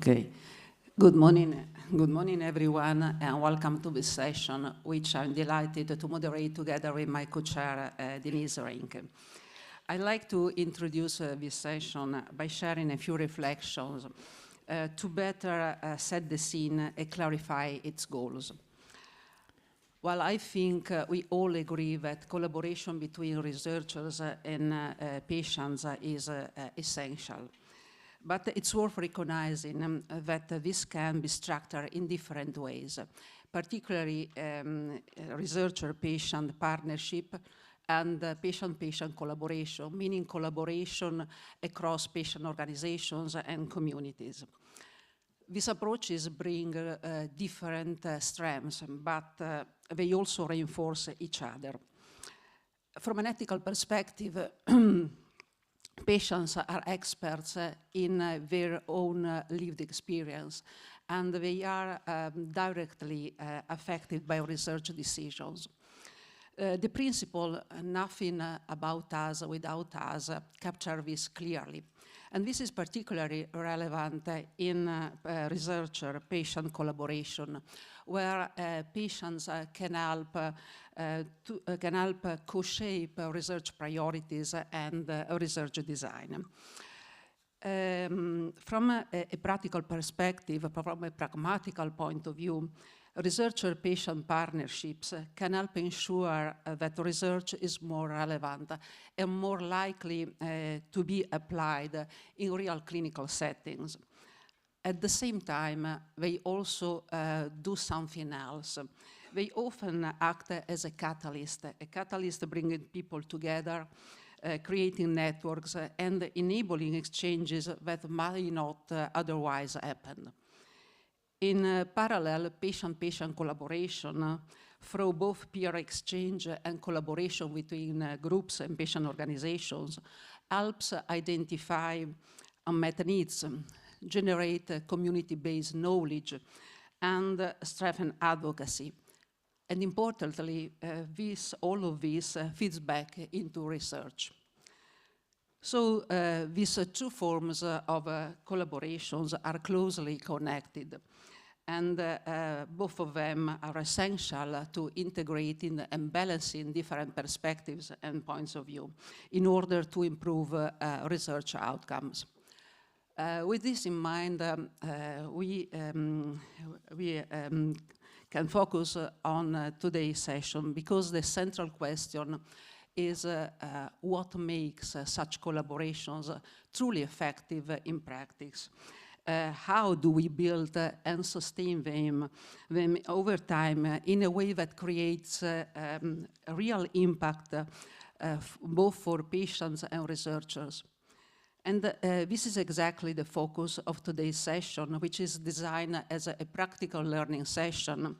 Okay. Good morning everyone, and welcome to this session, which I'm delighted to moderate together with my co-chair, Denise Reinke. I'd like to introduce this session by sharing a few reflections to better set the scene and clarify its goals. Well, I think we all agree that collaboration between researchers and patients is essential. But it's worth recognizing that this can be structured in different ways, particularly researcher-patient partnership and patient-patient collaboration, meaning collaboration across patient organizations and communities. These approaches bring different strengths, but they also reinforce each other. From an ethical perspective, patients are experts in their own lived experience, and they are directly affected by research decisions. The principle, nothing about us without us, captures this clearly. And this is particularly relevant in researcher-patient collaboration, where patients can help co-shape research priorities and research design. From a practical perspective, from a pragmatical point of view, researcher-patient partnerships can help ensure that research is more relevant and more likely to be applied in real clinical settings. At the same time, they also do something else. They often act as a catalyst bringing people together, creating networks, and enabling exchanges that might not otherwise happen. In parallel, patient-patient collaboration through both peer exchange and collaboration between groups and patient organizations helps identify unmet needs, generate community-based knowledge, and strengthen advocacy. And importantly, all of this feeds back into research. So these two forms of collaborations are closely connected, and both of them are essential to integrating and balancing different perspectives and points of view in order to improve research outcomes. With this in mind, we can focus on today's session because the central question is what makes such collaborations truly effective in practice. How do we build and sustain them over time in a way that creates real impact both for patients and researchers? And this is exactly the focus of today's session, which is designed as a practical learning session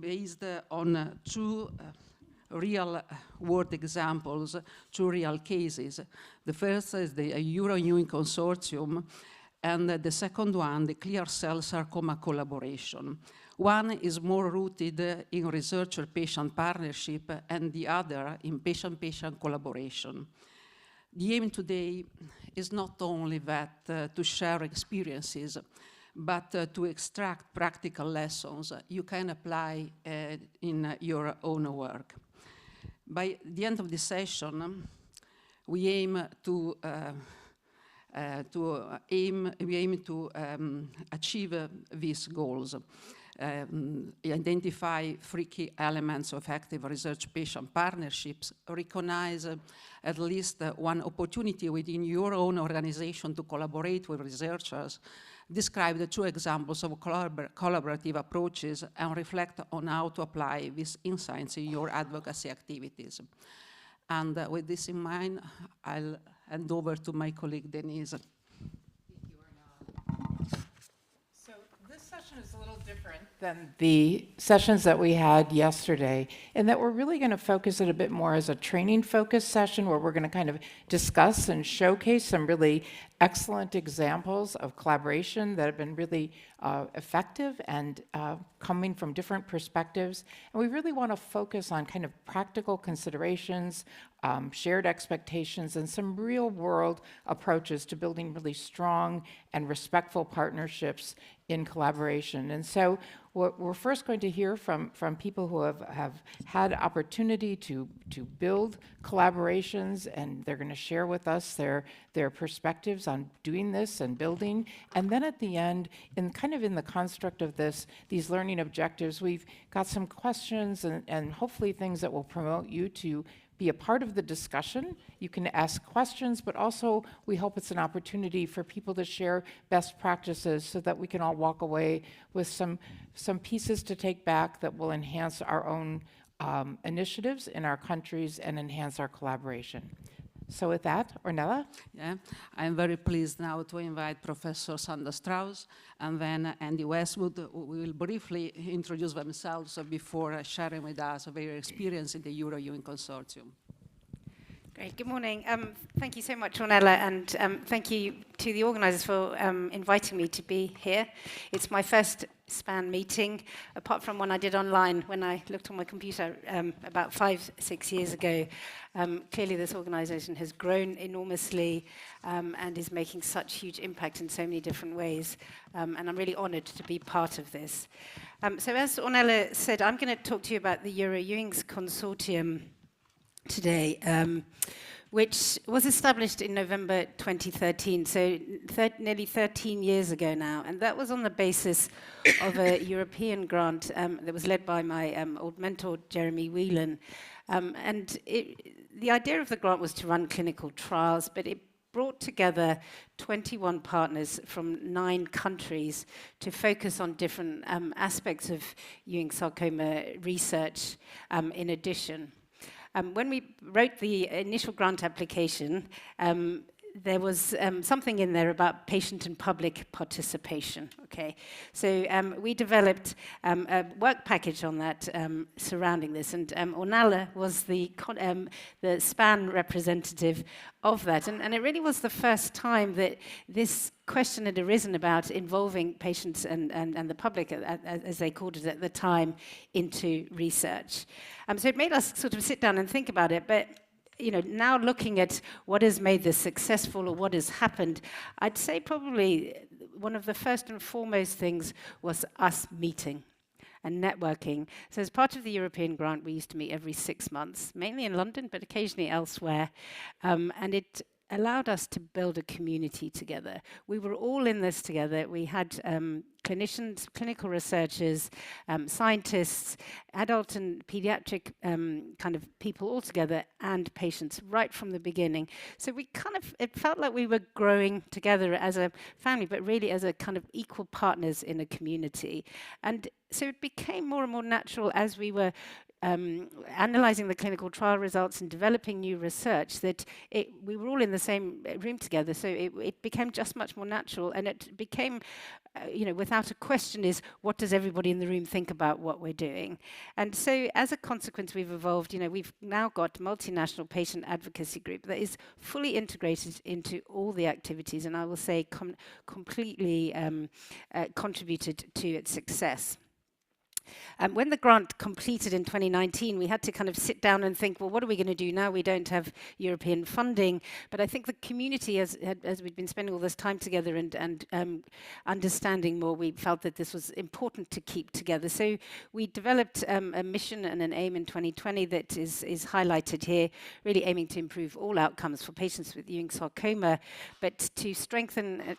based on two real-world examples, two real cases. The first is the Euro Ewing Consortium, and the second one, the Clear Cell Sarcoma collaboration. One is more rooted in researcher-patient partnership, and the other in patient-patient collaboration. The aim today is not only that to share experiences, but to extract practical lessons you can apply in your own work. By the end of the session, we aim to achieve these goals. Identify 3 key elements of active research-patient partnerships, recognize at least one opportunity within your own organization to collaborate with researchers, describe the 2 examples of collaborative approaches, and reflect on how to apply these insights in your advocacy activities. And with this in mind, I'll hand over to my colleague, Denise. Is a little different than the sessions that we had yesterday, in that we're really going to focus it a bit more as a training-focused session where we're going to kind of discuss and showcase some really excellent examples of collaboration that have been really effective and coming from different perspectives. And we really want to focus on kind of practical considerations, shared expectations, and some real-world approaches to building really strong and respectful partnerships in collaboration. And so we're first going to hear from people who have had opportunity to build collaborations, and they're going to share with us their perspectives on doing this and building. And then at the end, in the construct of these learning objectives, we've got some questions and hopefully things that will promote you to be a part of the discussion. You can ask questions, but also we hope it's an opportunity for people to share best practices so that we can all walk away with some pieces to take back that will enhance our own initiatives in our countries and enhance our collaboration. So with that, Ornella? Yeah, I'm very pleased now to invite Professor Sandra Strauss and then Andy Westwood, who will briefly introduce themselves before sharing with us their experience in the Euro Ewing Consortium. Great. Good morning. Thank you so much, Ornella, and thank you to the organisers for inviting me to be here. It's my first SPAGN meeting, apart from one I did online when I looked on my computer about 5-6 years ago. Clearly, this organisation has grown enormously and is making such huge impact in so many different ways, and I'm really honoured to be part of this. So as Ornella said, I'm going to talk to you about the Euro Ewing Consortium today, which was established in November 2013, so nearly 13 years ago now, and that was on the basis of a European grant that was led by my old mentor, Jeremy Whelan. And the idea of the grant was to run clinical trials, but it brought together 21 partners from 9 countries to focus on different aspects of Ewing sarcoma research in addition. When we wrote the initial grant application, there was something in there about patient and public participation. Okay, so we developed a work package on that surrounding this, and Ornella was the SPAGN representative of that, and it really was the first time that this question had arisen about involving patients and the public, as they called it at the time, into research. So it made us sort of sit down and think about it, but now looking at what has made this successful or what has happened, I'd say probably one of the first and foremost things was us meeting and networking. So as part of the European grant, we used to meet every 6 months, mainly in London, but occasionally elsewhere. And it allowed us to build a community together. We were all in this together. We had clinicians, clinical researchers, scientists, adult and pediatric kind of people all together, and patients right from the beginning. So we it felt like we were growing together as a family, but really as a kind of equal partners in a community. And so it became more and more natural as we were analysing the clinical trial results and developing new research that we were all in the same room together, so it became just much more natural, and it became, without a question, is what does everybody in the room think about what we're doing? And so as a consequence, we've evolved. We've now got a multinational patient advocacy group that is fully integrated into all the activities, and I will say completely contributed to its success. When the grant completed in 2019, we had to kind of sit down and think, well, what are we going to do now? We don't have European funding. But I think the community, as we'd been spending all this time together and understanding more, we felt that this was important to keep together. So we developed a mission and an aim in 2020 that is highlighted here, really aiming to improve all outcomes for patients with Ewing sarcoma, but to strengthen,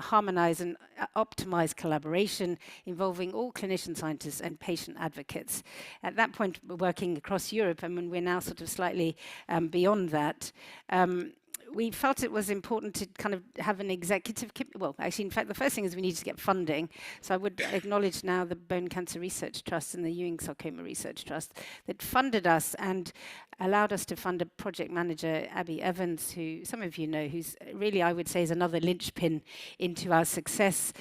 harmonize and optimize collaboration involving all clinician scientists and patient advocates. At that point, we're working across Europe, and we're now sort of slightly beyond that. We felt it was important to kind of have an executive, well, actually, in fact, the first thing is we need to get funding. So I would acknowledge now the Bone Cancer Research Trust and the Ewing Sarcoma Research Trust that funded us and allowed us to fund a project manager, Abby Evans, who some of you know, who's really, I would say, is another linchpin into our success.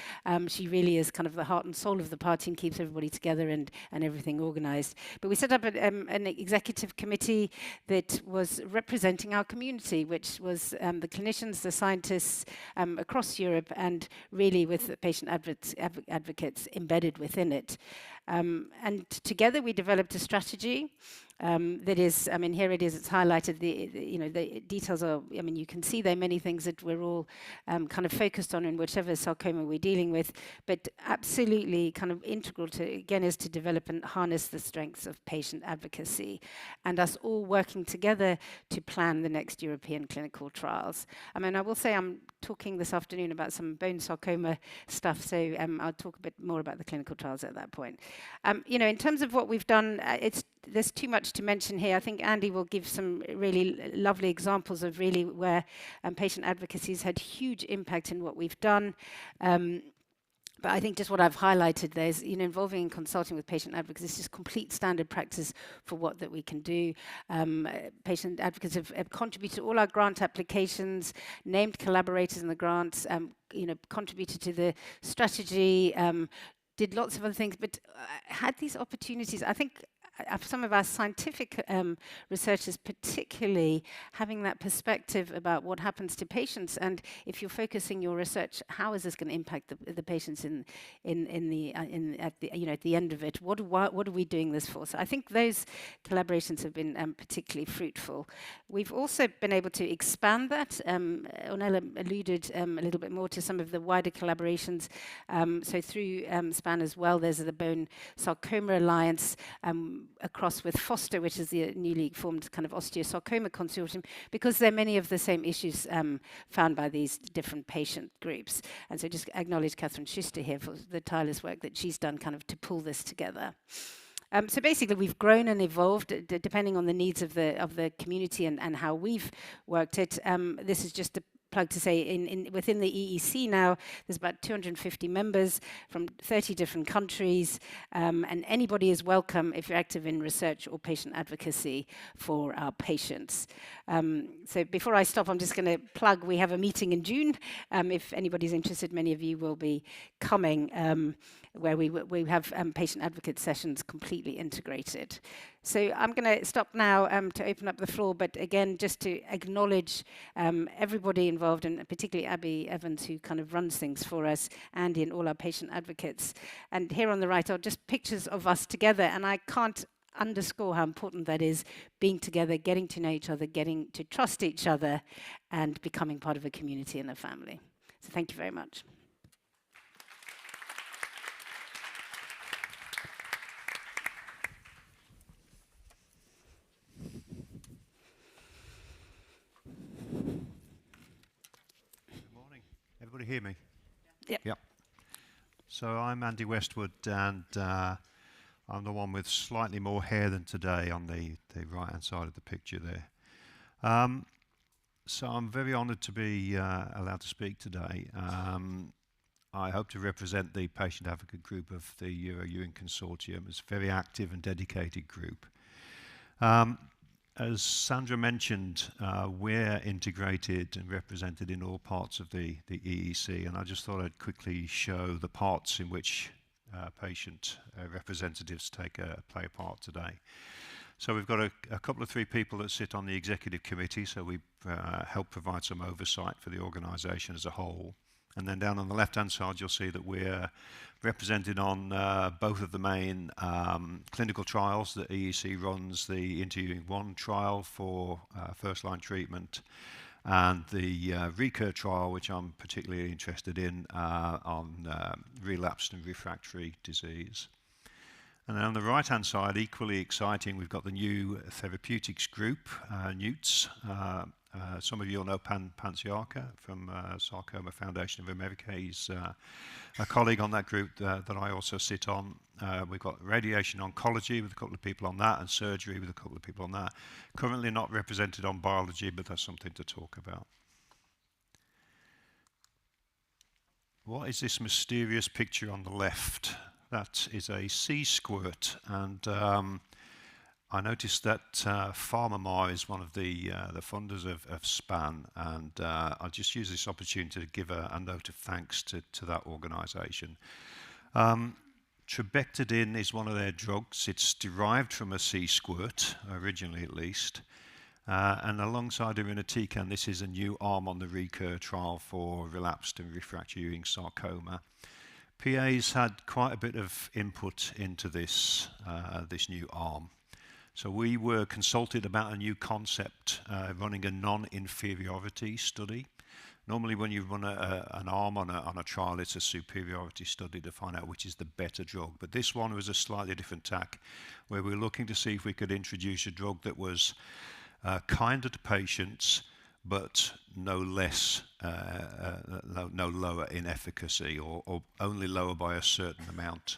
She really is kind of the heart and soul of the party and keeps everybody together and everything organised. But we set up an executive committee that was representing our community, which was partners, the clinicians, the scientists across Europe, and really with the patient advocates embedded within it. And together we developed a strategy that is, I mean, here it is, it's highlighted, the details are, I mean, you can see there are many things that we're all kind of focused on in whichever sarcoma we're dealing with, but absolutely kind of integral to, again, is to develop and harness the strengths of patient advocacy, and us all working together to plan the next European clinical trials. I mean, I will say I'm talking this afternoon about some bone sarcoma stuff, so I'll talk a bit more about the clinical trials at that point. In terms of what we've done, there's too much to mention here. I think Andy will give some really lovely examples of really where patient advocacy has had huge impact in what we've done. But I think just what I've highlighted there is, involving and consulting with patient advocates is just complete standard practice for what that we can do. Patient advocates have contributed to all our grant applications, named collaborators in the grants, contributed to the strategy, did lots of other things, but had these opportunities. I think some of our scientific researchers particularly having that perspective about what happens to patients, and if you're focusing your research, how is this going to impact the patients at the end of it? What are we doing this for? So I think those collaborations have been particularly fruitful. We've also been able to expand that. Ornella alluded a little bit more to some of the wider collaborations. So through SPAGN as well, there's the Bone Sarcoma Alliance, across with FOSTER, which is the newly formed kind of osteosarcoma consortium, because there are many of the same issues found by these different patient groups. And so just acknowledge Catherine Schuster here for the tireless work that she's done kind of to pull this together. So basically, we've grown and evolved depending on the needs of the community and how we've worked it. This is just a plug to say within the EEC now, there's about 250 members from 30 different countries, and anybody is welcome if you're active in research or patient advocacy for our patients. So before I stop, I'm just going to plug, we have a meeting in June. If anybody's interested, many of you will be coming, where we have patient advocate sessions completely integrated. So I'm going to stop now to open up the floor, but again, just to acknowledge everybody involved, and particularly Abby Evans, who kind of runs things for us, Andy and all our patient advocates. And here on the right are just pictures of us together, and I can't underscore how important that is, being together, getting to know each other, getting to trust each other, and becoming part of a community and a family. So thank you very much. Everybody hear me? Yep. Yep. So I'm Andy Westwood, and I'm the one with slightly more hair than today on the right-hand side of the picture there. So I'm very honoured to be allowed to speak today. I hope to represent the patient advocate group of the Euro Ewing Consortium. It's a very active and dedicated group. As Sandra mentioned, we're integrated and represented in all parts of the EEC, and I just thought I'd quickly show the parts in which patient representatives play a part today. So we've got a couple of 3 people that sit on the executive committee, so we help provide some oversight for the organisation as a whole. And then down on the left-hand side, you'll see that we're represented on both of the main clinical trials that EEC runs, the Euro Ewing 1 trial for first-line treatment, and the RECUR trial, which I'm particularly interested in, on relapsed and refractory disease. And then on the right-hand side, equally exciting, we've got the new therapeutics group, NEWTs. Some of you will know Pan Panciarca from Sarcoma Foundation of America. He's a colleague on that group that I also sit on. We've got radiation oncology with a couple of people on that, and surgery with a couple of people on that. Currently not represented on biology, but that's something to talk about. What is this mysterious picture on the left? That is a sea squirt, and I noticed that PharmaMar is one of the funders of SPAGN, and I'll just use this opportunity to give a note of thanks to that organisation. Trabectedin is one of their drugs. It's derived from a sea squirt, originally at least, And alongside irinotecan, this is a new arm on the RECUR trial for relapsed and refractory Ewing sarcoma. PAs had quite a bit of input into this, this new arm. So we were consulted about a new concept, running a non-inferiority study. Normally when you run an arm on a trial, it's a superiority study to find out which is the better drug. But this one was a slightly different tack, where we were looking to see if we could introduce a drug that was kinder to patients, but no less, no lower in efficacy, or only lower by a certain amount.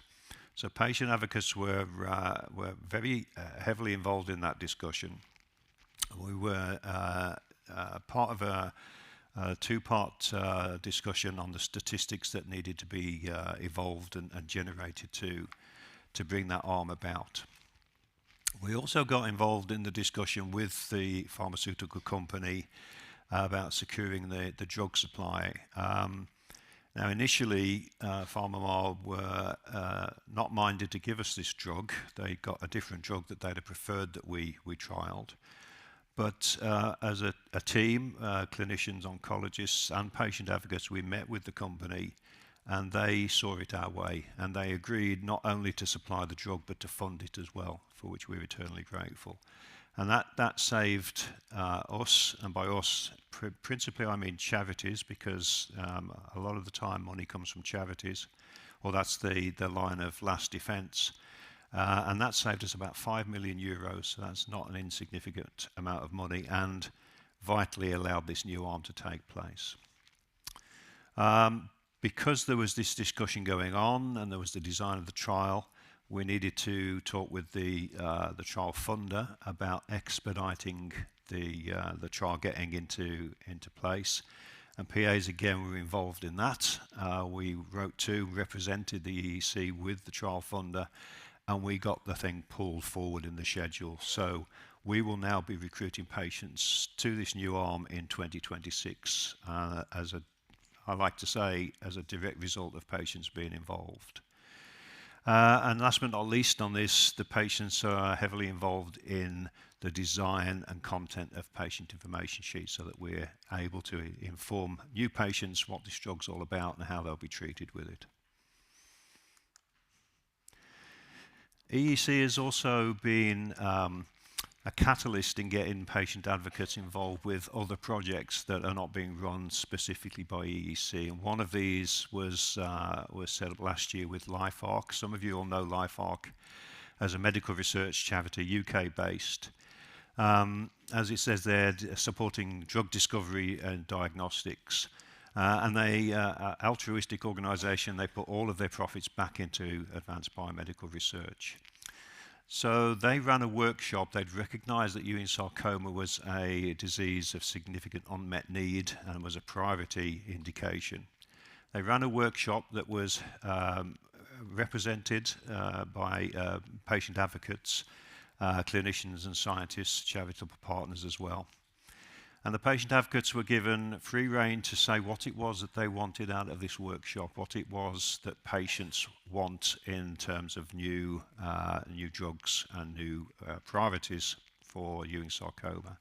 So patient advocates were very heavily involved in that discussion. We were part of a two-part discussion on the statistics that needed to be evolved and generated to bring that arm about. We also got involved in the discussion with the pharmaceutical company about securing the drug supply. Now initially, PharmaMar were not minded to give us this drug. They got a different drug that they'd have preferred that we trialled. But as a team, clinicians, oncologists and patient advocates, we met with the company and they saw it our way, and they agreed not only to supply the drug but to fund it as well, for which we're eternally grateful. And that saved us, and by us, principally I mean charities, because a lot of the time money comes from charities, or that's the line of last defence. And that saved us about 5 million euros, so that's not an insignificant amount of money, and vitally allowed this new arm to take place. Because there was this discussion going on and there was the design of the trial, we needed to talk with the trial funder about expediting the trial getting into place. And PAs again were involved in that. We wrote to, represented the EEC with the trial funder, and we got the thing pulled forward in the schedule. So we will now be recruiting patients to this new arm in 2026 I like to say, as a direct result of patients being involved. And last but not least on this, the patients are heavily involved in the design and content of patient information sheets, so that we're able to inform new patients what this drug's all about and how they'll be treated with it. EEC has also been a catalyst in getting patient advocates involved with other projects that are not being run specifically by EEC. And one of these was set up last year with LifeArc. Some of you all know LifeArc as a medical research charity, UK-based. As it says there, supporting drug discovery and diagnostics. And they, altruistic organisation, they put all of their profits back into advanced biomedical research. So they ran a workshop. They'd recognised that Ewing sarcoma was a disease of significant unmet need and was a priority indication. They ran a workshop that was represented by patient advocates, clinicians and scientists, charitable partners as well. And the patient advocates were given free rein to say what it was that they wanted out of this workshop, what it was that patients want in terms of new drugs and new priorities for Ewing sarcoma.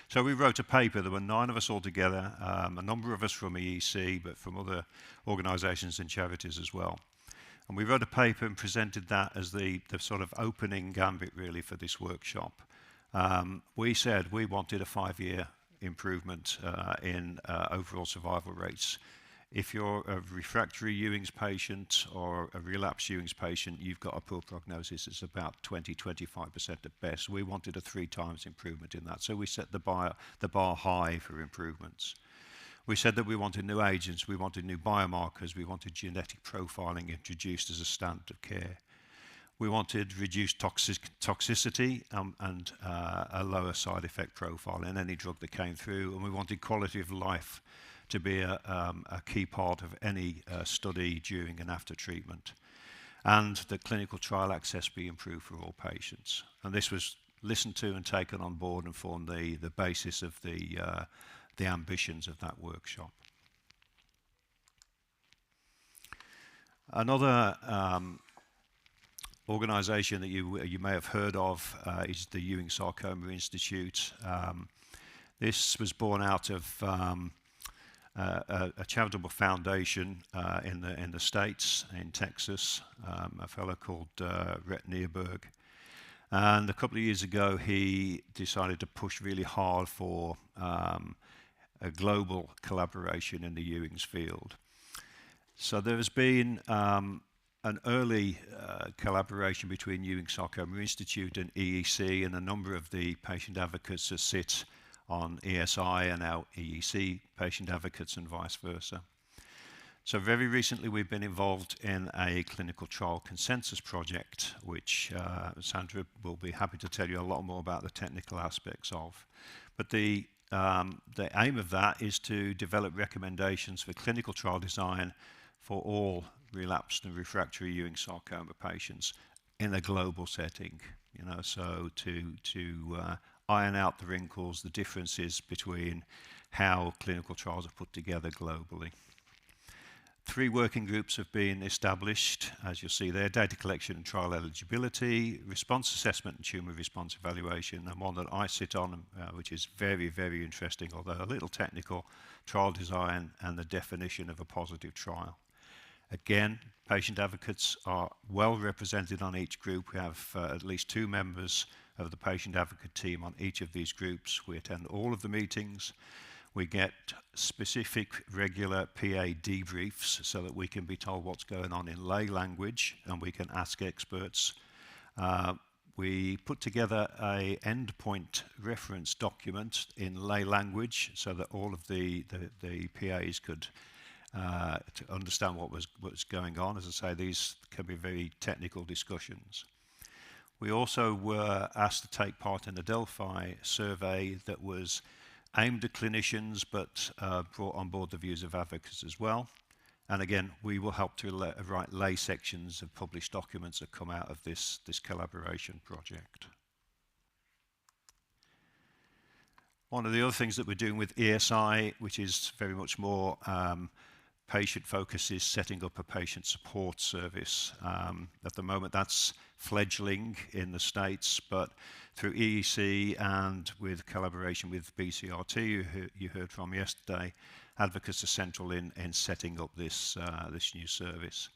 So we wrote a paper. There were 9 of us all together, a number of us from EEC, but from other organisations and charities as well. And we wrote a paper and presented that as the sort of opening gambit really for this workshop. We said we wanted a 5-year improvement in overall survival rates. If you're a refractory Ewing's patient or a relapsed Ewing's patient, you've got a poor prognosis. It's about 20-25% at best. We wanted a 3 times improvement in that. So we set the bar high for improvements. We said that we wanted new agents, we wanted new biomarkers, we wanted genetic profiling introduced as a standard of care. We wanted reduced toxicity and a lower side effect profile in any drug that came through, and we wanted quality of life to be a key part of any study during and after treatment, and that clinical trial access be improved for all patients. And this was listened to and taken on board and formed the basis of the ambitions of that workshop. Another organisation that you may have heard of is the Ewing Sarcoma Institute. This was born out of a charitable foundation in the States, in Texas, a fellow called Rhett Nierberg. And a couple of years ago, he decided to push really hard for a global collaboration in the Ewing's field. So there has been an early collaboration between Ewing Sarcoma Institute and EEC, and a number of the patient advocates that sit on ESI and now EEC patient advocates and vice versa. So very recently we've been involved in a clinical trial consensus project, which Sandra will be happy to tell you a lot more about the technical aspects of. But the aim of that is to develop recommendations for clinical trial design for all relapsed and refractory Ewing sarcoma patients in a global setting, you know, so to iron out the wrinkles, the differences between how clinical trials are put together globally. 3 working groups have been established, as you'll see there: data collection and trial eligibility, response assessment and tumour response evaluation, and one that I sit on, which is very, very interesting, although a little technical, trial design and the definition of a positive trial. Again, patient advocates are well represented on each group. We have at least 2 members of the patient advocate team on each of these groups. We attend all of the meetings. We get specific regular PA debriefs so that we can be told what's going on in lay language and we can ask experts. We put together an endpoint reference document in lay language so that all of the PAs could to understand what was going on. As I say, these can be very technical discussions. We also were asked to take part in a Delphi survey that was aimed at clinicians, but brought on board the views of advocates as well. And again, we will help to write lay sections of published documents that come out of this collaboration project. One of the other things that we're doing with ESI, which is very much more patient focus, is setting up a patient support service. At the moment, that's fledgling in the States, but through EEC and with collaboration with BCRT, you heard from yesterday, advocates are central in setting up this new service.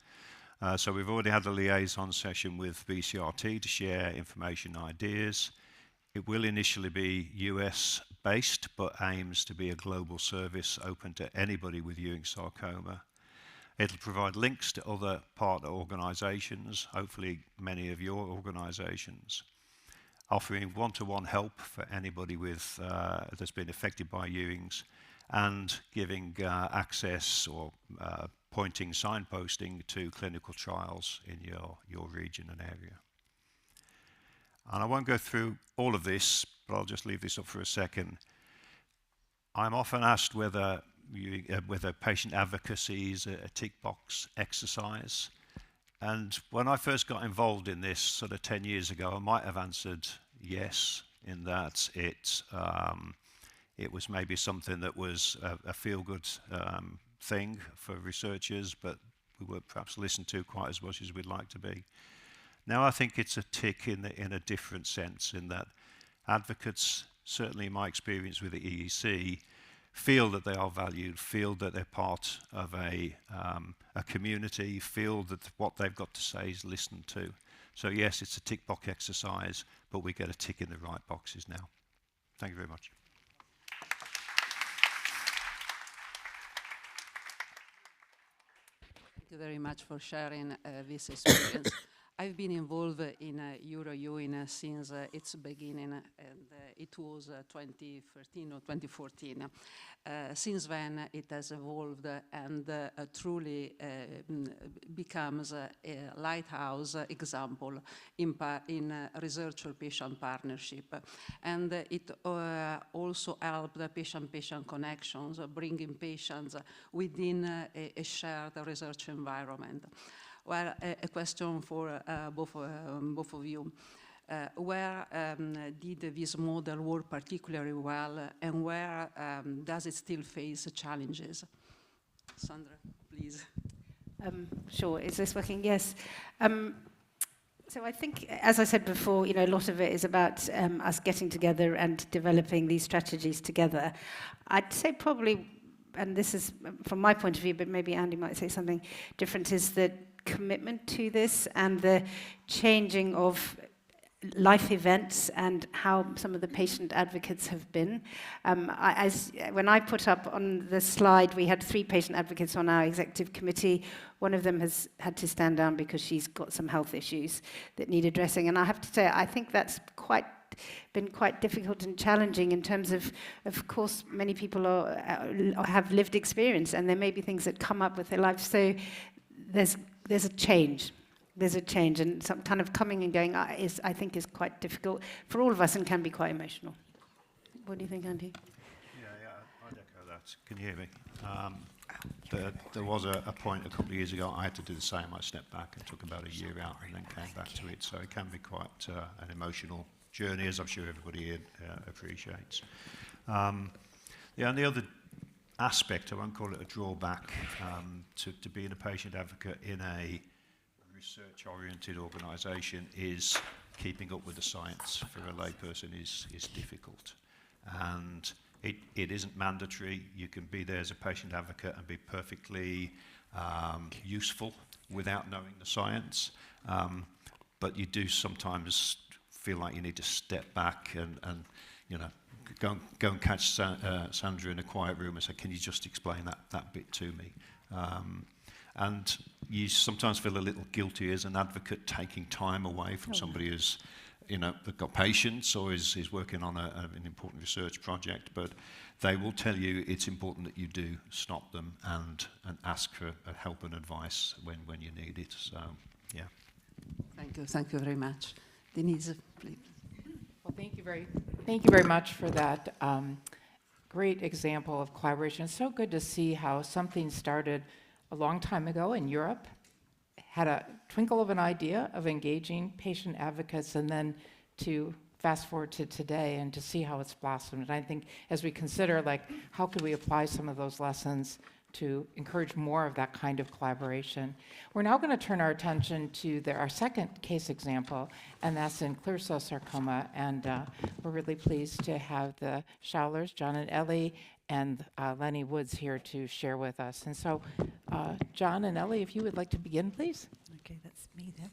So we've already had a liaison session with BCRT to share information and ideas. It will initially be US based, but aims to be a global service open to anybody with Ewing sarcoma. It'll provide links to other partner organizations, hopefully many of your organizations, offering one-to-one help for anybody with that's been affected by Ewing's, and giving access or pointing, signposting to clinical trials in your region and area. And I won't go through all of this, but I'll just leave this up for a second. I'm often asked whether patient advocacy is a tick box exercise. And when I first got involved in this sort of 10 years ago, I might have answered yes, in that it was maybe something that was a feel-good thing for researchers, but we weren't perhaps listened to quite as much as we'd like to be. Now I think it's a tick in a different sense, in that advocates, certainly in my experience with the EEC, feel that they are valued, feel that they're part of a community, feel that what they've got to say is listened to. So yes, it's a tick box exercise, but we get a tick in the right boxes now. Thank you very much. Thank you very much for sharing this experience. I've been involved in Euro Ewing since its beginning, and it was 2013 or 2014. Since then, it has evolved and truly becomes a lighthouse example in researcher-patient partnership. And it also helped the patient-patient connections, bringing patients within a shared research environment. Well, a question for both of you. Where did this model work particularly well, and where does it still face challenges? Sandra, please. Sure, is this working? Yes. So I think, as I said before, a lot of it is about us getting together and developing these strategies together. I'd say probably, and this is from my point of view, but maybe Andy might say something different, is the commitment to this and the changing of life events and how some of the patient advocates have been. When I put up on the slide, we had 3 patient advocates on our executive committee. One of them has had to stand down because she's got some health issues that need addressing. And I have to say, I think that's been quite difficult and challenging in terms of course, many people have lived experience, and there may be things that come up with their life. So there's a change. There's a change, and some kind of coming and going I think is quite difficult for all of us and can be quite emotional. What do you think, Andy? Yeah, I'd echo that. Can you hear me? There was a point a couple of years ago I had to do the same. I stepped back and took about a year out and then came back to it. So it can be quite an emotional journey, as I'm sure everybody here appreciates. And the other aspect, I won't call it a drawback, to being a patient advocate in a research-oriented organisation is keeping up with the science for a layperson is difficult, and it isn't mandatory. You can be there as a patient advocate and be perfectly useful without knowing the science, but you do sometimes feel like you need to step back and go and catch Sandra in a quiet room and say, can you just explain that bit to me? And you sometimes feel a little guilty as an advocate taking time away from somebody who's, they've got patients or is working on an important research project, but they will tell you it's important that you do stop them and ask for help and advice when you need it. So, yeah. Thank you very much. Denise, please. Well, thank you very much for that great example of collaboration. It's so good to see how something started a long time ago in Europe, had a twinkle of an idea of engaging patient advocates, and then to fast forward to today and to see how it's blossomed. And I think as we consider, how could we apply some of those lessons to encourage more of that kind of collaboration. We're now going to turn our attention to our second case example, and that's in clear cell sarcoma. And we're really pleased to have the Schowlers, John and Ellie, and Lenny Woods here to share with us. And so, John and Ellie, if you would like to begin, please. Okay, that's me then.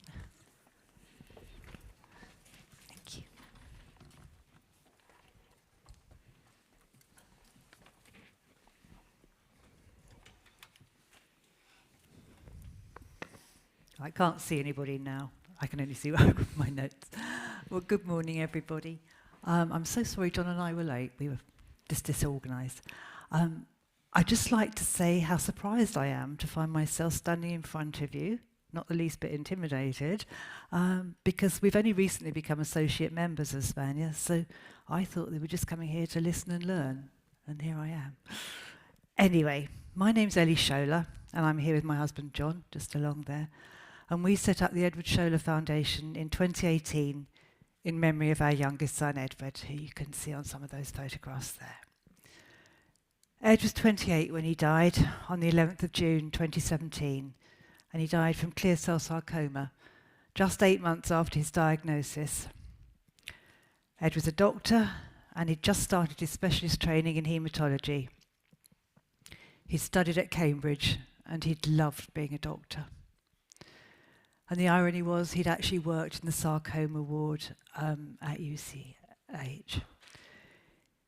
Thank you. I can't see anybody now. I can only see my notes. Well, good morning, everybody. I'm so sorry John and I were late. We were just disorganised. I'd just like to say how surprised I am to find myself standing in front of you, not the least bit intimidated, because we've only recently become associate members of SPAGN, so I thought they were just coming here to listen and learn, and here I am. Anyway, my name's Ellie Schowler, and I'm here with my husband John, just along there, and we set up the Edward Schowler Foundation in 2018 in memory of our youngest son, Edward, who you can see on some of those photographs there. Ed was 28 when he died on the 11th of June 2017, and he died from clear cell sarcoma, just 8 months after his diagnosis. Ed was a doctor, and he'd just started his specialist training in haematology. He'd studied at Cambridge, and he'd loved being a doctor. And the irony was he'd actually worked in the sarcoma ward at UCH.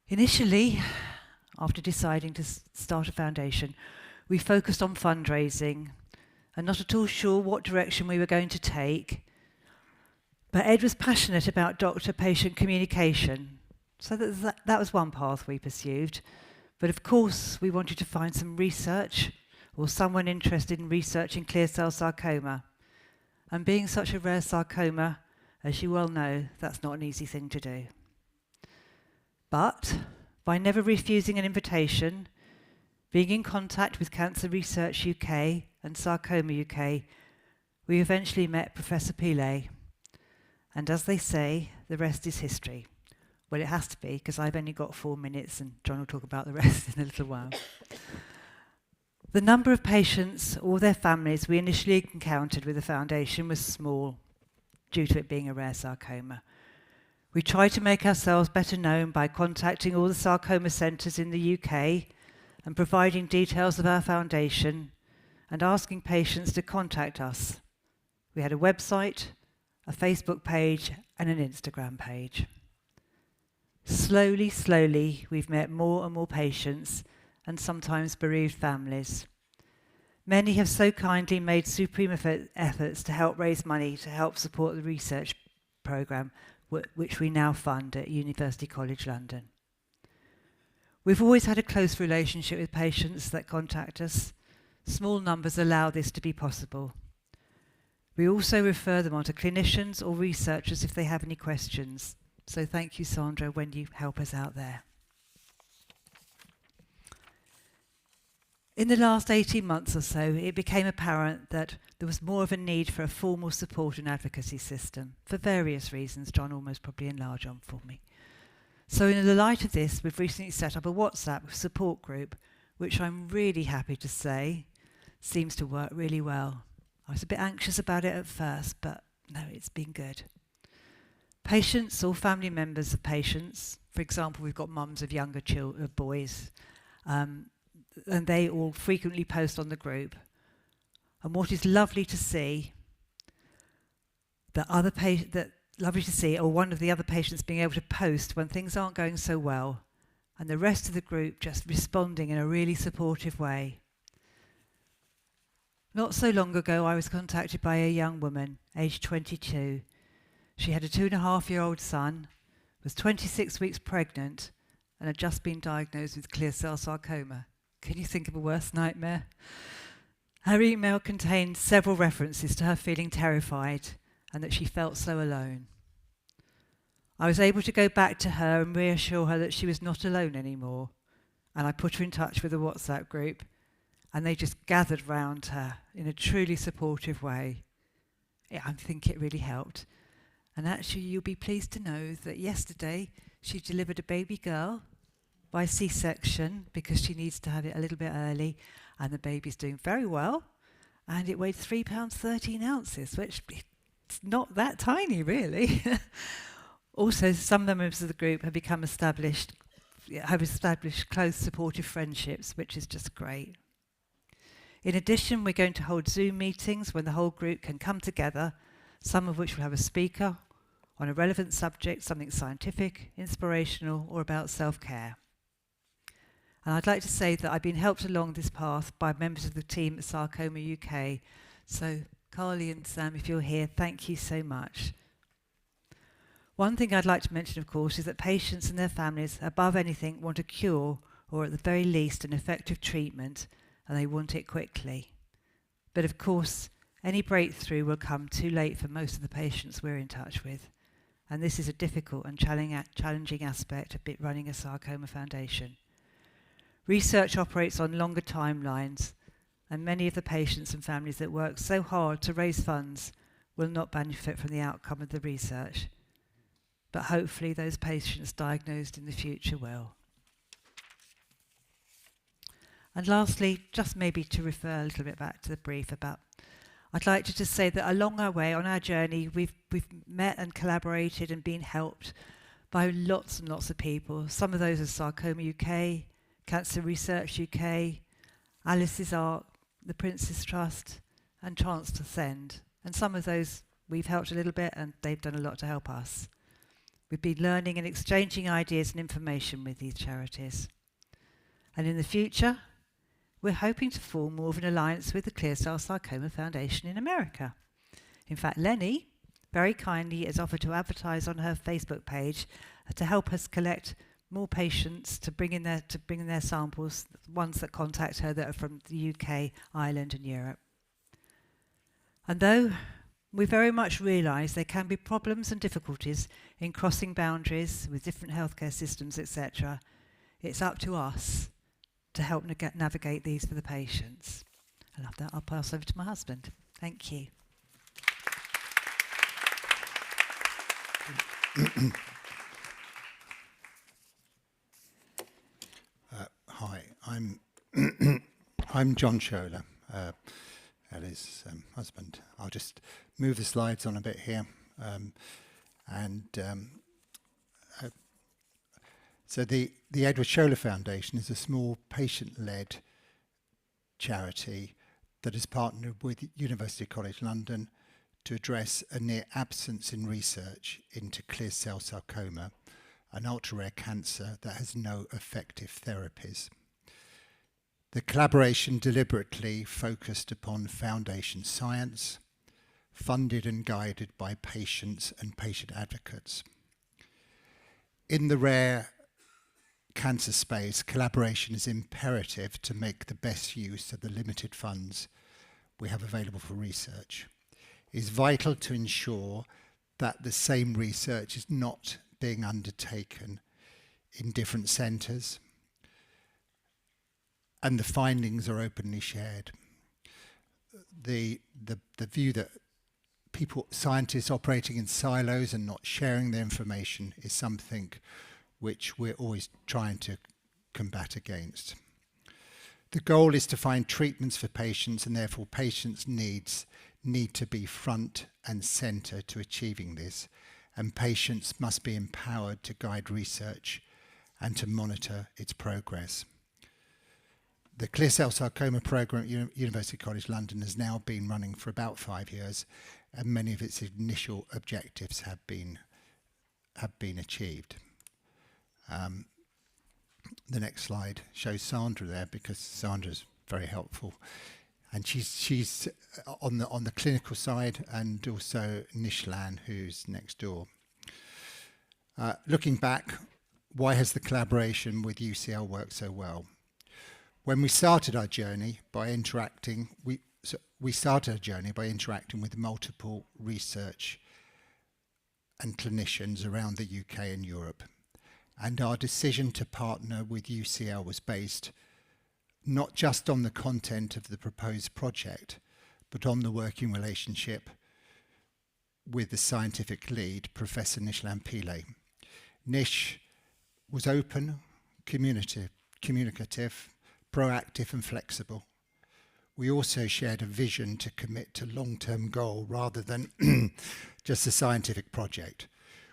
Initially, after deciding to start a foundation, we focused on fundraising and not at all sure what direction we were going to take. But Ed was passionate about doctor-patient communication, so that was one path we pursued. But of course, we wanted to find some research or someone interested in researching clear cell sarcoma. And being such a rare sarcoma, as you well know, that's not an easy thing to do. But by never refusing an invitation, being in contact with Cancer Research UK and Sarcoma UK, we eventually met Professor Pillay. And as they say, the rest is history. Well, it has to be, because I've only got 4 minutes, and John will talk about the rest in a little while. The number of patients or their families we initially encountered with the foundation was small. due to it being a rare sarcoma. We try to make ourselves better known by contacting all the sarcoma centres in the UK and providing details of our foundation and asking patients to contact us. We had a website, a Facebook page and an Instagram page. Slowly, we've met more and more patients and sometimes bereaved families. Many have so kindly made supreme efforts to help raise money to help support the research programme, which we now fund at University College London. We've always had a close relationship with patients that contact us. Small numbers allow this to be possible. We also refer them on to clinicians or researchers if they have any questions. So thank you, Sandra, when you help us out there. In the last 18 months or so, it became apparent that there was more of a need for a formal support and advocacy system for various reasons. John almost probably enlarged on for me. So in the light of this, we've recently set up a WhatsApp support group, which I'm really happy to say seems to work really well. I was a bit anxious about it at first, but no, it's been good. Patients or family members of patients, for example, we've got mums of younger boys, and they all frequently post on the group. And what is lovely to see, or one of the other patients being able to post when things aren't going so well, and the rest of the group just responding in a really supportive way. Not so long ago, I was contacted by a young woman, aged 22. She had a 2.5-year-old son, was 26 weeks pregnant, and had just been diagnosed with clear cell sarcoma. Can you think of a worse nightmare? Her email contained several references to her feeling terrified and that she felt so alone. I was able to go back to her and reassure her that she was not alone anymore, and I put her in touch with a WhatsApp group, and they just gathered round her in a truly supportive way. Yeah, I think it really helped. And actually, you'll be pleased to know that yesterday she delivered a baby girl by C-section because she needs to have it a little bit early, and the baby's doing very well, and it weighed 3 pounds 13 ounces, which it's not that tiny really. Also, some members of the group have established close supportive friendships, which is just great. In addition, we're going to hold Zoom meetings when the whole group can come together, some of which will have a speaker on a relevant subject, something scientific, inspirational, or about self-care. And I'd like to say that I've been helped along this path by members of the team at Sarcoma UK. So, Carly and Sam, if you're here, thank you so much. One thing I'd like to mention, of course, is that patients and their families, above anything, want a cure, or at the very least, an effective treatment, and they want it quickly. But of course, any breakthrough will come too late for most of the patients we're in touch with. And this is a difficult and challenging aspect of running a sarcoma foundation. Research operates on longer timelines, and many of the patients and families that work so hard to raise funds will not benefit from the outcome of the research. But hopefully those patients diagnosed in the future will. And lastly, just maybe to refer a little bit back to the brief I'd like to just say that along our way, on our journey, we've met and collaborated and been helped by lots and lots of people. Some of those are Sarcoma UK, Cancer Research UK, Alice's Art, the Prince's Trust, and Chance to Send. And some of those we've helped a little bit, and they've done a lot to help us. We've been learning and exchanging ideas and information with these charities. And in the future, we're hoping to form more of an alliance with the Clear Cell Sarcoma Foundation in America. In fact, Lenny very kindly has offered to advertise on her Facebook page to help us collect more patients to bring in their samples, ones that contact her that are from the UK, Ireland and Europe. And though we very much realise there can be problems and difficulties in crossing boundaries with different healthcare systems, etc., it's up to us to help navigate these for the patients. And after that, I'll pass over to my husband. Thank you. Hi, I'm John Scholler, Ellie's husband. I'll just move the slides on a bit here. So the Edward Scholler Foundation is a small patient-led charity that has partnered with University College London to address a near absence in research into clear cell sarcoma, an ultra-rare cancer that has no effective therapies. The collaboration deliberately focused upon foundation science, funded and guided by patients and patient advocates. In the rare cancer space, collaboration is imperative to make the best use of the limited funds we have available for research. It is vital to ensure that the same research is not being undertaken in different centres, and the findings are openly shared. The view that scientists operating in silos and not sharing their information is something which we're always trying to combat against. The goal is to find treatments for patients, and therefore patients' needs need to be front and centre to achieving this, and patients must be empowered to guide research and to monitor its progress. The Clear Cell Sarcoma programme at University College London has now been running for about 5 years, and many of its initial objectives have been achieved. The next slide shows Sandra there, because Sandra's very helpful, and she's on the clinical side, and also Nishlan, who's next door. Looking back, why has the collaboration with UCL worked so well? When we started our journey by interacting, we started our journey by interacting with multiple research and clinicians around the UK and Europe. And our decision to partner with UCL was based not just on the content of the proposed project, but on the working relationship with the scientific lead, Professor Nishlan Pillay. Nish was open, communicative, proactive and flexible. We also shared a vision to commit to long-term goal rather than just a scientific project,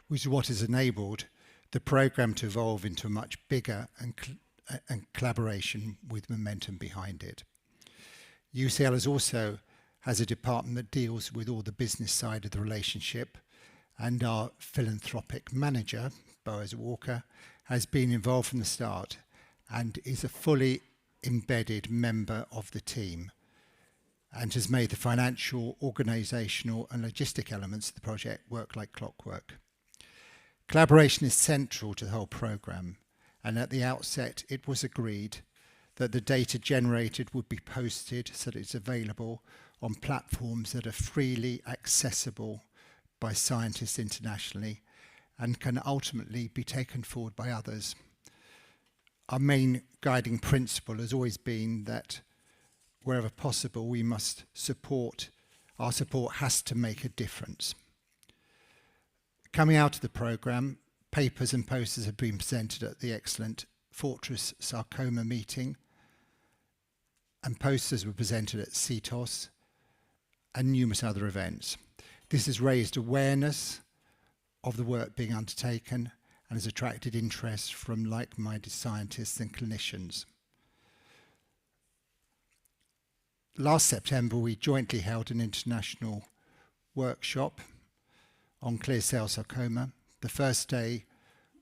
which is what has enabled the programme to evolve into a much bigger and collaboration with momentum behind it. UCL has a department that deals with all the business side of the relationship, and our philanthropic manager, Boaz Walker, has been involved from the start and is a fully embedded member of the team, and has made the financial, organisational and logistic elements of the project work like clockwork. Collaboration is central to the whole programme, and at the outset it was agreed that the data generated would be posted so that it's available on platforms that are freely accessible by scientists internationally and can ultimately be taken forward by others. Our main guiding principle has always been that wherever possible we must our support has to make a difference. Coming out of the programme, papers and posters have been presented at the excellent Fortress Sarcoma meeting, and posters were presented at CETOS and numerous other events. This has raised awareness of the work being undertaken and has attracted interest from like-minded scientists and clinicians. Last September, we jointly held an international workshop on clear cell sarcoma. The first day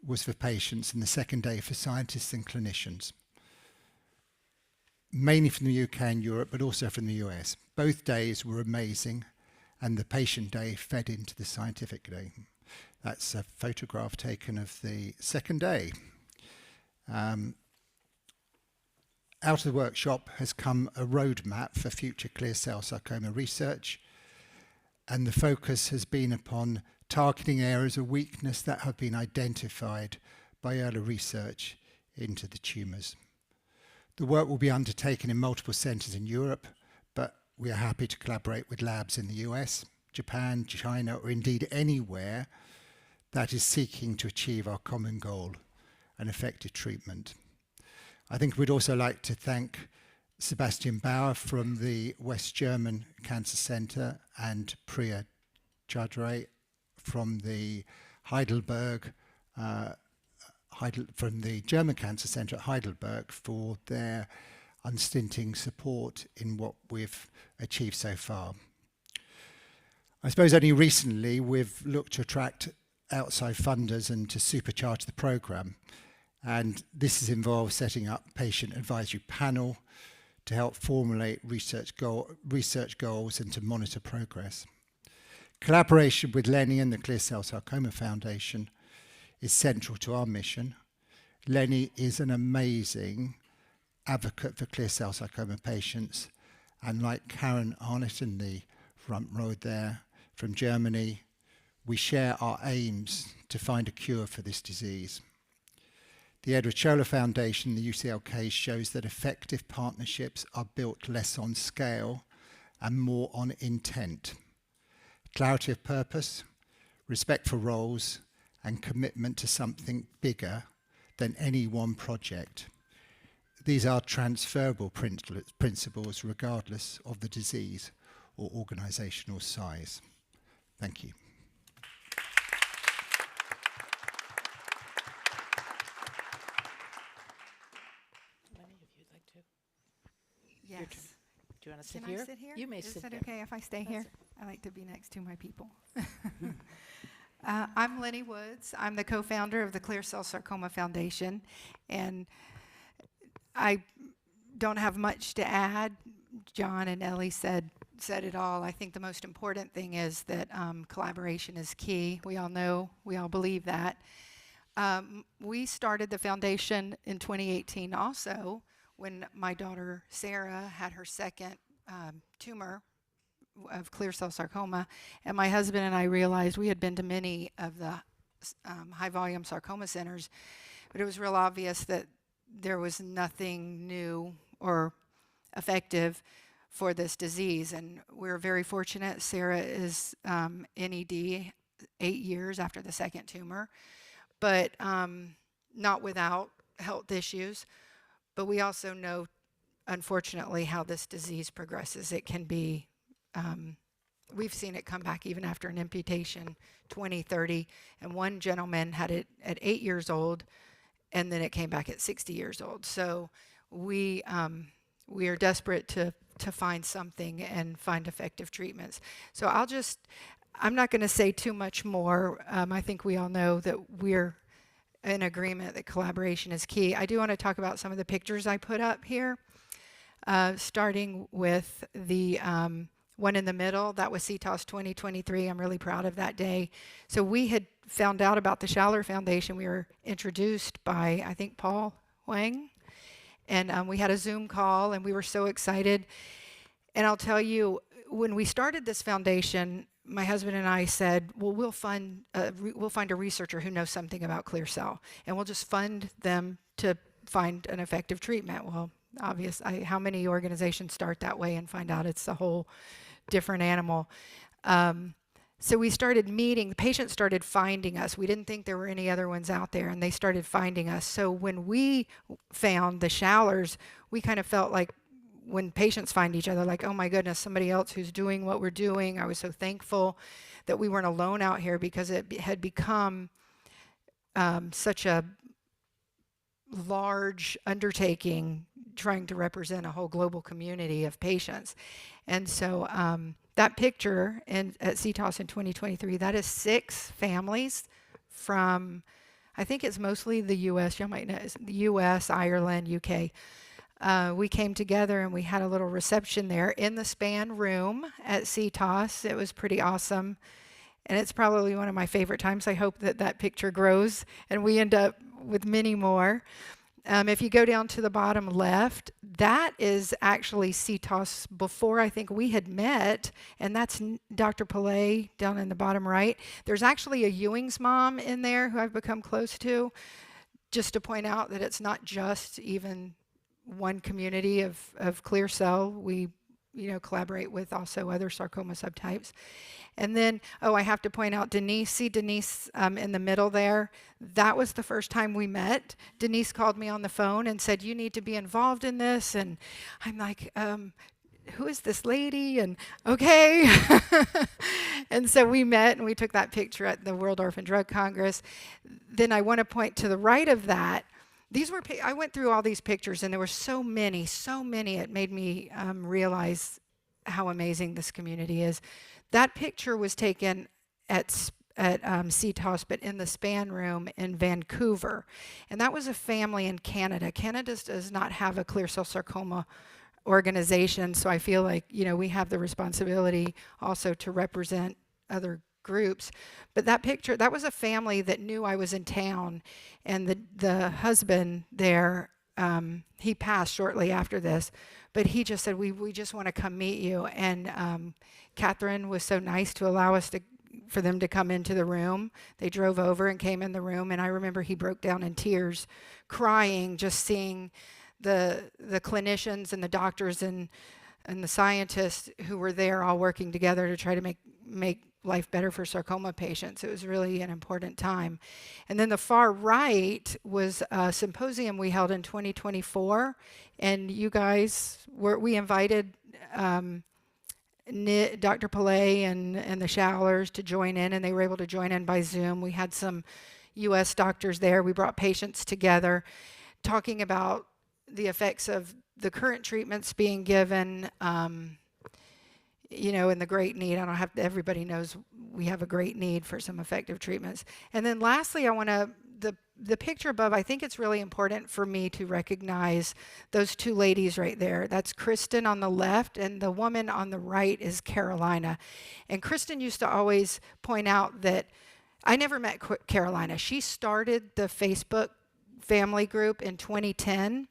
was for patients and the second day for scientists and clinicians, mainly from the UK and Europe, but also from the US. Both days were amazing, and the patient day fed into the scientific day. That's a photograph taken of the second day. Out of the workshop has come a roadmap for future clear cell sarcoma research, and the focus has been upon targeting areas of weakness that have been identified by early research into the tumours. The work will be undertaken in multiple centres in Europe, but we are happy to collaborate with labs in the US, Japan, China, or indeed anywhere that is seeking to achieve our common goal, an effective treatment. I think we'd also like to thank Sebastian Bauer from the West German Cancer Centre and Priya Chaudhary from the Heidelberg, from the German Cancer Center at Heidelberg for their unstinting support in what we've achieved so far. I suppose only recently we've looked to attract outside funders and to supercharge the program. And this has involved setting up patient advisory panel to help formulate research goals and to monitor progress. Collaboration with Lenny and the Clear Cell Sarcoma Foundation is central to our mission. Lenny is an amazing advocate for clear cell sarcoma patients, and like Karen Arnott in the front row there from Germany, we share our aims to find a cure for this disease. The Edward Scholler Foundation, the UCL case, shows that effective partnerships are built less on scale and more on intent. Clarity of purpose, respect for roles, and commitment to something bigger than any one project. These are transferable principles regardless of the disease or organizational size. Thank you. Yes. Yes. Do you want to sit Can here? I sit here? You may Is sit that there. okay if I stay That's here? it. I like to be next to my people. I'm Lenny Woods. I'm the co-founder of the Clear Cell Sarcoma Foundation, and I don't have much to add. John and Ellie said it all. I think the most important thing is that collaboration is key. We all know, we all believe that. We started the foundation in 2018 also, when my daughter Sarah had her second tumor of clear cell sarcoma, and my husband and I realized we had been to many of the high volume sarcoma centers, but it was real obvious that there was nothing new or effective for this disease. And we're very fortunate. Sarah is NED 8 years after the second tumor, but not without health issues. But we also know, unfortunately, how this disease progresses. It can be, we've seen it come back even after an amputation, 20, 30. And one gentleman had it at 8 years old, and then it came back at 60 years old. So we are desperate to find something and find effective treatments. So I'm not going to say too much more. I think we all know that we're in agreement that collaboration is key. I do want to talk about some of the pictures I put up here, starting with the one in the middle. That was CTOS 2023. I'm really proud of that day. So we had found out about the Scholler Foundation. We were introduced by, I think, Paul Wang. And we had a Zoom call, and we were so excited. And I'll tell you, when we started this foundation, my husband and I said, well, we'll find a researcher who knows something about clear cell, and we'll just fund them to find an effective treatment. Well, obviously, how many organizations start that way and find out it's a whole different animal? So we started meeting, the patients started finding us. We didn't think there were any other ones out there, and they started finding us. So when we found the Schallers, we kind of felt like when patients find each other, like, oh my goodness, somebody else who's doing what we're doing. I was so thankful that we weren't alone out here, because it had become such a large undertaking trying to represent a whole global community of patients. And so that picture at CTOS in 2023, that is 6 families from, I think it's mostly the U.S., you might know, the U.S., Ireland, UK. We came together and we had a little reception there in the SPAGN room at CTOS. It was pretty awesome. And it's probably one of my favorite times. I hope that that picture grows and we end up with many more. If you go down to the bottom left, that is actually CTOS before I think we had met, and that's Dr. Pillay down in the bottom right. There's actually a Ewing's mom in there who I've become close to, just to point out that it's not just even one community of clear cell. We collaborate with also other sarcoma subtypes. And then, I have to point out Denise. See Denise in the middle there? That was the first time we met. Denise called me on the phone and said, you need to be involved in this. And I'm like, who is this lady? And okay. And so we met and we took that picture at the World Orphan Drug Congress. Then I want to point to the right of that. These were, I went through all these pictures and there were so many, it made me realize how amazing this community is. That picture was taken at CTOS, but in the SPAGN room in Vancouver. And that was a family in Canada. Canada does not have a clear cell sarcoma organization, so I feel like, you know, we have the responsibility also to represent other groups. But that picture, that was a family that knew I was in town, and the husband there, he passed shortly after this, but he just said, we just want to come meet you. And Catherine was so nice to allow us for them to come into the room. They drove over and came in the room, and I remember he broke down in tears, crying, just seeing the clinicians and the doctors and the scientists who were there all working together to try to make life better for sarcoma patients. It was really an important time. And then the far right was a symposium we held in 2024, and you guys we invited Dr. Pillay and the Schallers to join in, and they were able to join in by Zoom. We had some US doctors there. We brought patients together talking about the effects of the current treatments being given, you know, and the great need. I don't have to, everybody knows we have a great need for some effective treatments. And then lastly, I want to, the picture above, I think it's really important for me to recognize those two ladies right there. That's Kristen on the left, and the woman on the right is Carolina. And Kristen used to always point out that I never met Carolina. She started the Facebook family group in 2010,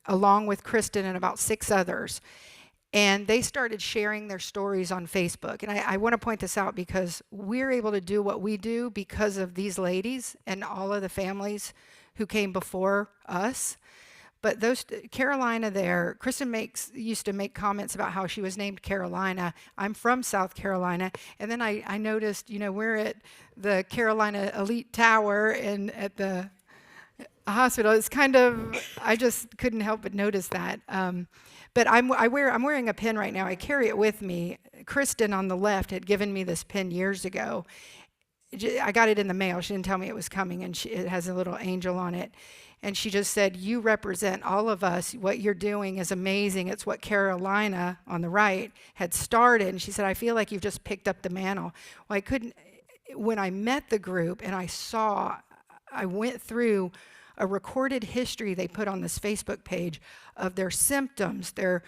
along with Kristen and about 6 others. And they started sharing their stories on Facebook. And I want to point this out because we're able to do what we do because of these ladies and all of the families who came before us. But those, Carolina there, Kristen used to make comments about how she was named Carolina. I'm from South Carolina. And then I noticed, you know, we're at the Carolina Elite Tower and at the hospital. It's kind of, I just couldn't help but notice that. But I'm wearing a pin right now. I carry it with me. Kristen on the left had given me this pin years ago. I got it in the mail. She didn't tell me it was coming, and it has a little angel on it. And she just said, you represent all of us. What you're doing is amazing. It's what Carolina on the right had started. And she said, I feel like you've just picked up the mantle. Well, when I met the group and I went through a recorded history they put on this Facebook page of their symptoms, the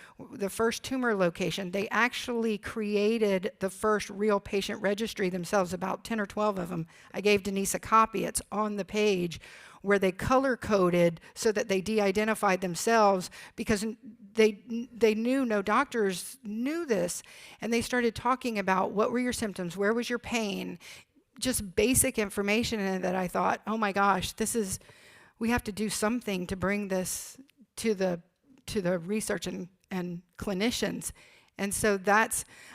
first tumor location. They actually created the first real patient registry themselves, about 10 or 12 of them. I gave Denise a copy. It's on the page where they color-coded so that they de-identified themselves because they knew, no doctors knew this, and they started talking about what were your symptoms, where was your pain, just basic information in it that I thought, oh my gosh, we have to do something to bring this to the research and clinicians. And so I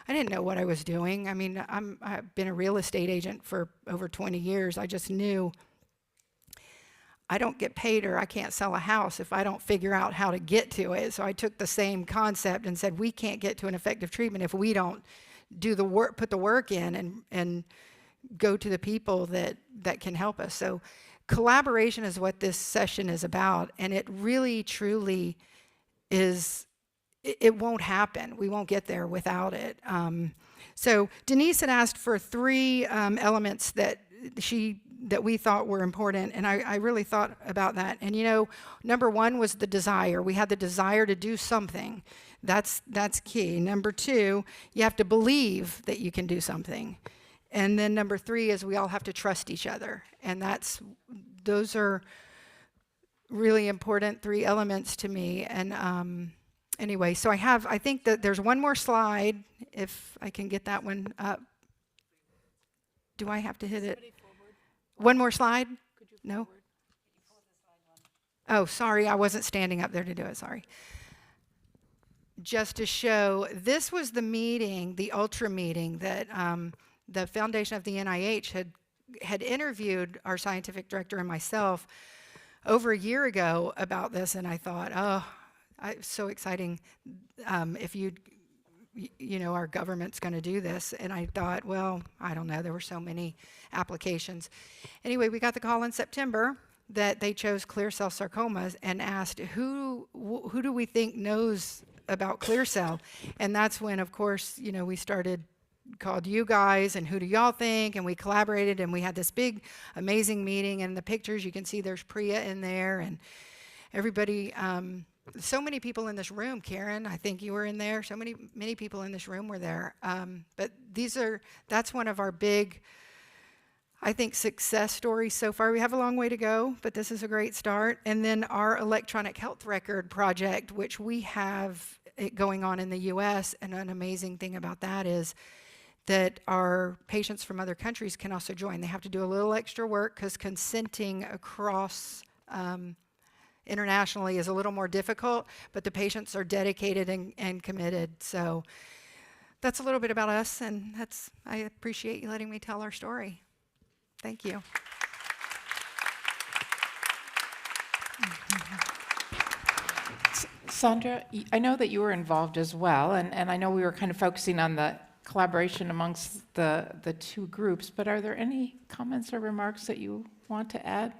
didn't know what I was doing. I mean, I've been a real estate agent for over 20 years. I just knew I don't get paid or I can't sell a house if I don't figure out how to get to it. So I took the same concept and said, we can't get to an effective treatment if we don't do the work, put the work in and go to the people that can help us. So collaboration is what this session is about, and it really, truly is, it won't happen. We won't get there without it. So Denise had asked for 3 elements that we thought were important, and I really thought about that. And you know, number 1 was the desire. We had the desire to do something. That's key. Number 2, you have to believe that you can do something. And then number 3 is we all have to trust each other. And those are really important 3 elements to me. And anyway, so I think that there's one more slide, if I can get that one up. Do I have to hit it? One more slide? No? Oh, sorry, I wasn't standing up there to do it, sorry. Just to show, this was the meeting, the ultra meeting that the foundation of the NIH had interviewed our scientific director and myself over a year ago about this, and I thought, oh, so exciting. If you'd our government's going to do this. And I thought, well, I don't know. There were so many applications. Anyway, we got the call in September that they chose clear cell sarcomas and asked, who do we think knows about clear cell? And that's when, of course, we called you guys, and who do y'all think? And we collaborated, and we had this big, amazing meeting. And the pictures, you can see there's Priya in there, and everybody, so many people in this room. Karen, I think you were in there. So many people in this room were there. But that's one of our big, I think, success stories so far. We have a long way to go, but this is a great start. And then our electronic health record project, which we have it going on in the US, and an amazing thing about that is that our patients from other countries can also join. They have to do a little extra work because consenting across internationally is a little more difficult, but the patients are dedicated and committed. So that's a little bit about us, and I appreciate you letting me tell our story. Thank you. Sandra, I know that you were involved as well, and I know we were kind of focusing on the collaboration amongst the two groups, but are there any comments or remarks that you want to add?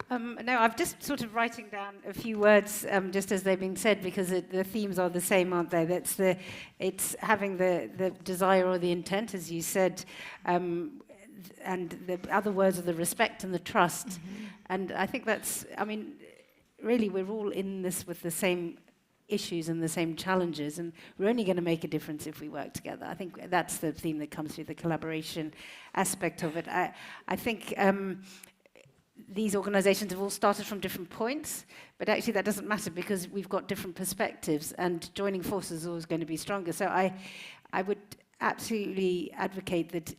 No, I'm just sort of writing down a few words just as they've been said, because the themes are the same, aren't they? It's having the desire or the intent, as you said, and the other words are the respect and the trust. Mm-hmm. And I think really we're all in this with the same issues and the same challenges, and we're only going to make a difference if we work together. I think that's the theme that comes through the collaboration aspect of it. I think these organizations have all started from different points, but actually that doesn't matter because we've got different perspectives, and joining forces is always going to be stronger. So I would absolutely advocate that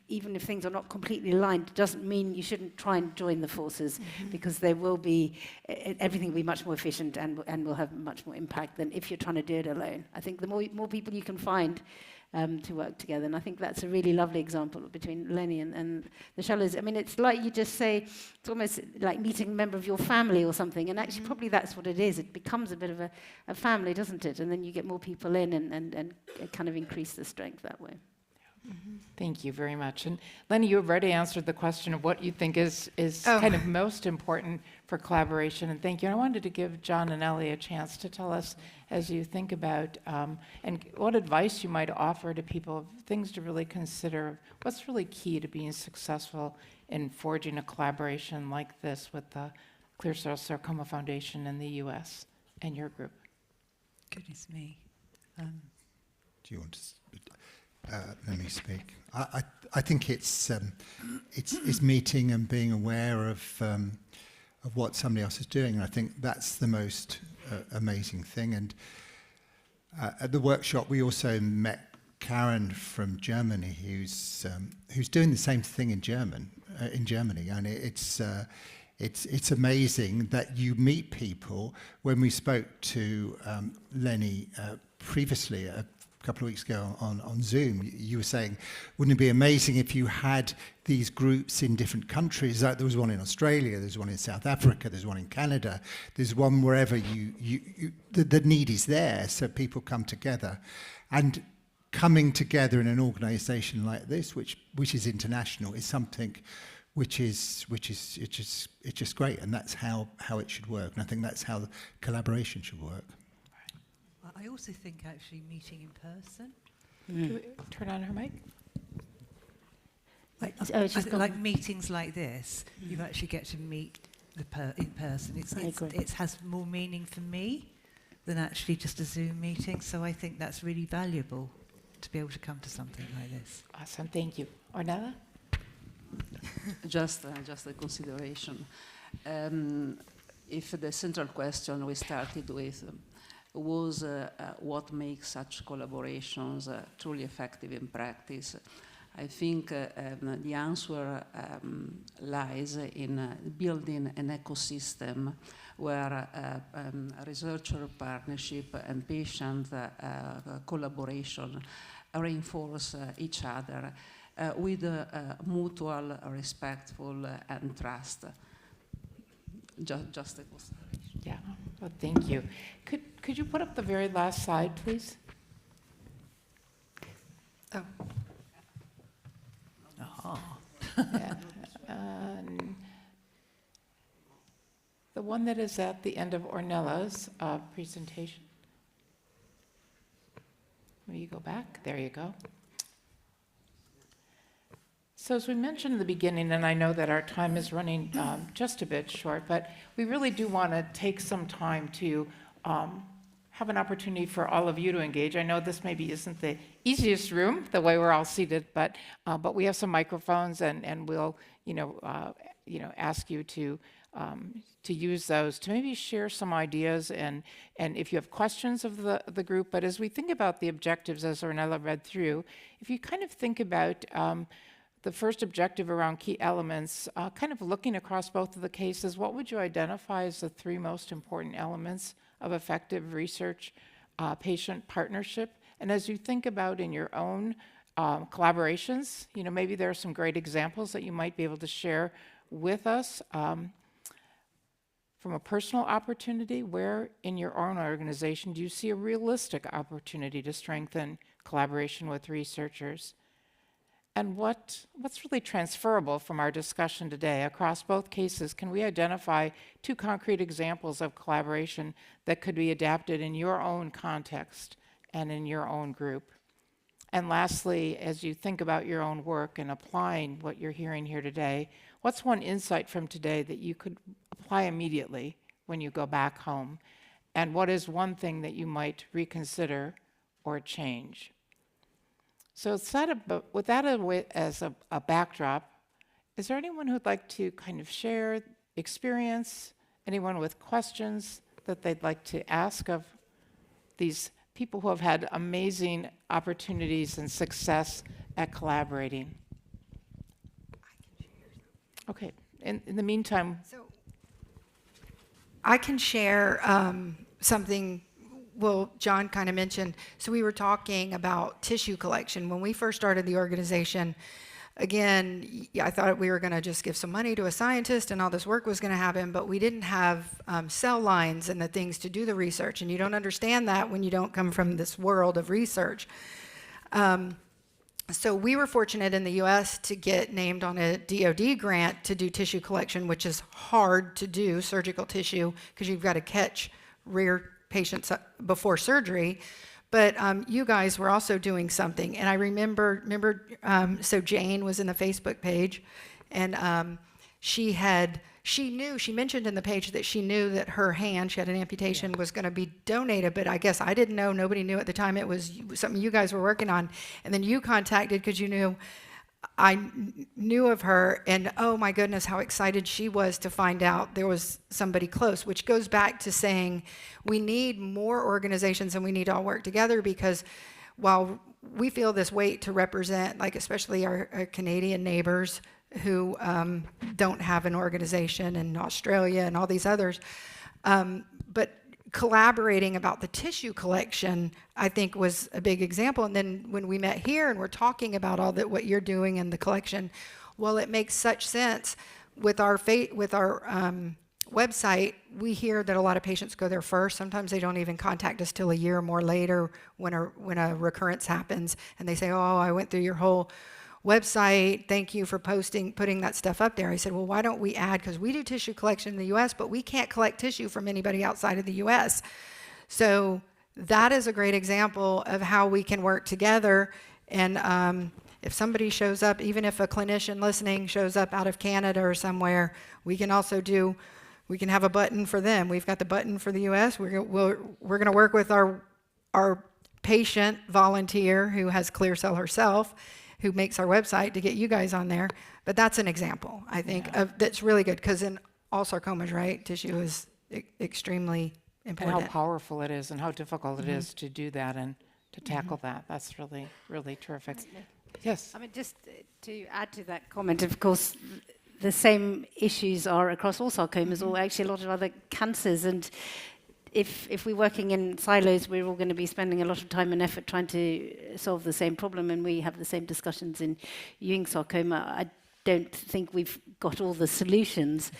even if things are not completely aligned, it doesn't mean you shouldn't try and join the forces, mm-hmm. because there will be, everything will be much more efficient and will have much more impact than if you're trying to do it alone. I think the more people you can find to work together, and I think that's a really lovely example between Lenny and the Shallows. I mean, it's like you just say, it's almost like meeting a member of your family or something, and actually probably that's what it is. It becomes a bit of a family, doesn't it? And then you get more people in and kind of increase the strength that way. Mm-hmm. Thank you very much. And Lenny, you have already answered the question of what you think is kind of most important for collaboration. And thank you. And I wanted to give John and Ellie a chance to tell us, as you think about, and what advice you might offer to people, things to really consider, what's really key to being successful in forging a collaboration like this with the Clear Cell Sarcoma Foundation in the US and your group. Goodness me. Do you want to... let me speak. I think it's meeting and being aware of what somebody else is doing, and I think that's the most amazing thing. And at the workshop, we also met Karen from Germany, who's doing the same thing in Germany, and it's amazing that you meet people. When we spoke to Lenny previously, a couple of weeks ago on Zoom, you were saying, wouldn't it be amazing if you had these groups in different countries? There was one in Australia, there's one in South Africa, there's one in Canada, there's one wherever the need is there, so people come together. And coming together in an organization like this, which is international, is something which is just great, and that's how it should work. And I think that's how the collaboration should work. I also think actually meeting in person. Turn on her mic. Like meetings like this, you actually get to meet in person. It has more meaning for me than actually just a Zoom meeting. So I think that's really valuable to be able to come to something like this. Awesome, thank you. Ornella? Just a consideration. If the central question we started with was what makes such collaborations truly effective in practice, I think the answer lies in building an ecosystem where researcher partnership and patient collaboration reinforce each other with mutual, respectful, and trust. Just a consideration. Yeah, well, thank you. Could you put up the very last slide, please? Oh. Yeah. The one that is at the end of Ornella's presentation. Will you go back? There you go. So as we mentioned in the beginning, and I know that our time is running just a bit short, but we really do want to take some time to have an opportunity for all of you to engage. I know this maybe isn't the easiest room, the way we're all seated, but we have some microphones, and we'll ask you to use those to maybe share some ideas, and if you have questions of the group. But as we think about the objectives, as Ornella read through, if you kind of think about the first objective around key elements, kind of looking across both of the cases, what would you identify as the three most important elements of effective research patient partnership? And as you think about in your own collaborations, maybe there are some great examples that you might be able to share with us. From a personal opportunity, where in your own organization do you see a realistic opportunity to strengthen collaboration with researchers? And what's really transferable from our discussion today across both cases? Can we identify two concrete examples of collaboration that could be adapted in your own context and in your own group? And lastly, as you think about your own work and applying what you're hearing here today, what's one insight from today that you could apply immediately when you go back home? And what is one thing that you might reconsider or change? So with that as a backdrop, is there anyone who'd like to kind of share experience? Anyone with questions that they'd like to ask of these people who have had amazing opportunities and success at collaborating? Okay, in the meantime. So I can share something. Well, John kind of mentioned, so we were talking about tissue collection. When we first started the organization, again, I thought we were going to just give some money to a scientist and all this work was going to happen, but we didn't have cell lines and the things to do the research, and you don't understand that when you don't come from this world of research. So we were fortunate in the US to get named on a DoD grant to do tissue collection, which is hard to do, surgical tissue, because you've got to catch rare patients before surgery. But you guys were also doing something. And I remember, so Jane was in the Facebook page, and she mentioned in the page that she knew that her hand, she had an amputation, was going to be donated, but I guess I didn't know, nobody knew at the time it was something you guys were working on. And then you contacted because you knew, I knew of her, and oh my goodness, how excited she was to find out there was somebody close, which goes back to saying we need more organizations and we need to all work together, because while we feel this weight to represent, like especially our Canadian neighbors who don't have an organization, in Australia and all these others, but collaborating about the tissue collection, I think, was a big example. And then when we met here and we're talking about all that, what you're doing in the collection, well, it makes such sense. With our website, we hear that a lot of patients go there first. Sometimes they don't even contact us till a year or more later when a recurrence happens, and they say, "Oh, I went through your whole website. Thank you for putting that stuff up there." I said, well, why don't we add, because we do tissue collection in the US, but we can't collect tissue from anybody outside of the US. So that is a great example of how we can work together. And if somebody shows up, even if a clinician listening shows up out of Canada or somewhere, we can also we can have a button for them. We've got the button for the US. We're going to work with our patient volunteer who has Clear Cell herself, who makes our website, to get you guys on there. But that's an example, I think, that's really good, because in all sarcomas, right, tissue is extremely important. And how powerful it is and how difficult it is to do that and to tackle that. That's really, really terrific. Yes? I mean, just to add to that comment, of course, the same issues are across all sarcomas, or actually a lot of other cancers. And if we're working in silos, we're all going to be spending a lot of time and effort trying to solve the same problem, and we have the same discussions in Ewing sarcoma. I don't think we've got all the solutions,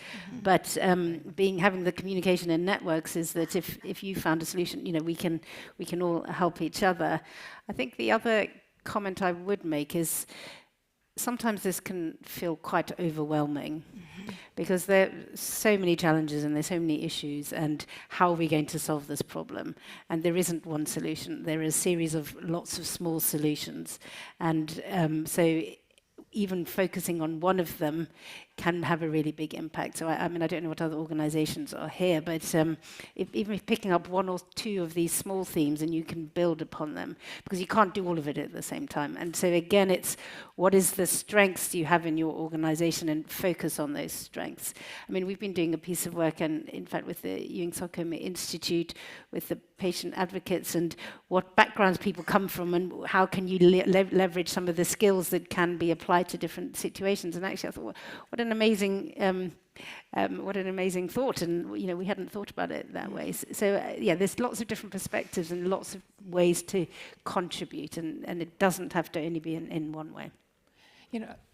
but having the communication and networks is that if you found a solution, we can all help each other. I think the other comment I would make is sometimes this can feel quite overwhelming because there are so many challenges and there's so many issues, and how are we going to solve this problem? And there isn't one solution. There is a series of lots of small solutions. And so even focusing on one of them can have a really big impact. So I mean, I don't know what other organizations are here, but even picking up one or two of these small themes and you can build upon them, because you can't do all of it at the same time. And so again, it's what is the strengths you have in your organization and focus on those strengths. I mean, we've been doing a piece of work, and in fact with the Ewing Sarcoma Institute, with the patient advocates, and what backgrounds people come from, and how can you leverage some of the skills that can be applied to different situations. And actually I thought, what an amazing thought, and we hadn't thought about it that way. So yeah, there's lots of different perspectives and lots of ways to contribute, and it doesn't have to only be in one way.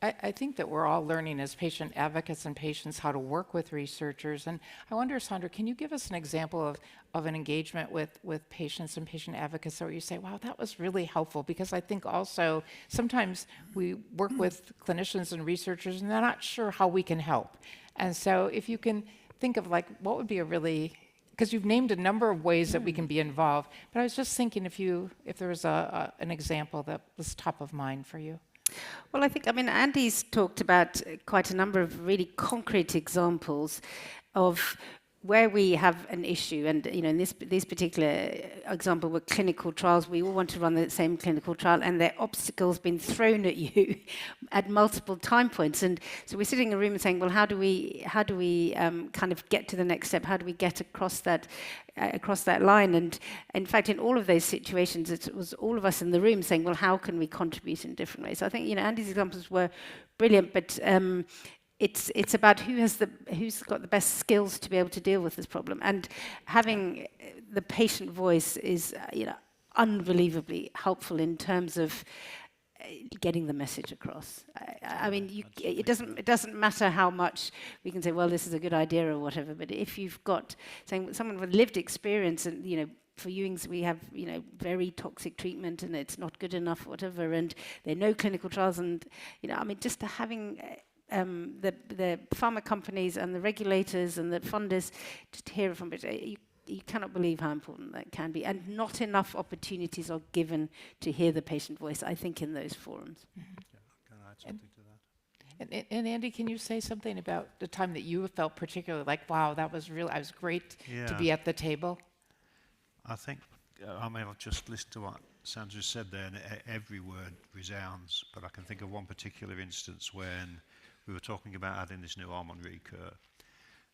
I think that we're all learning as patient advocates and patients how to work with researchers. And I wonder, Sandra, can you give us an example of an engagement with patients and patient advocates where you say, wow, that was really helpful? Because I think also sometimes we work with clinicians and researchers and they're not sure how we can help. And so if you can think of what would be a really, because you've named a number of ways that we can be involved, but I was just thinking if there was an example that was top of mind for you. Well, I mean, Andy's talked about quite a number of really concrete examples of where we have an issue. And, in this particular example were clinical trials. We all want to run the same clinical trial, and there are obstacles being thrown at you at multiple time points. And so we're sitting in a room and saying, well, how do we kind of get to the next step? How do we get across that line? And in fact, in all of those situations, it was all of us in the room saying, well, how can we contribute in different ways? So I think, Andy's examples were brilliant, but it's about who's got the best skills to be able to deal with this problem. And having the patient voice is, unbelievably helpful in terms of getting the message across. I mean, it doesn't matter how much we can say, well, this is a good idea or whatever, but if you've got someone with lived experience, and for Ewing's we have very toxic treatment and it's not good enough, whatever, and there are no clinical trials, and I mean, just having the pharma companies and the regulators and the funders just hear from it. You cannot believe how important that can be, and not enough opportunities are given to hear the patient voice, I think, in those forums. Yeah, can I add something to that? And Andy, can you say something about the time that you felt particularly like, wow, that was great to be at the table? I think, I've just listened to what Sandra said there, and every word resounds, but I can think of one particular instance when we were talking about adding this new arm on recur.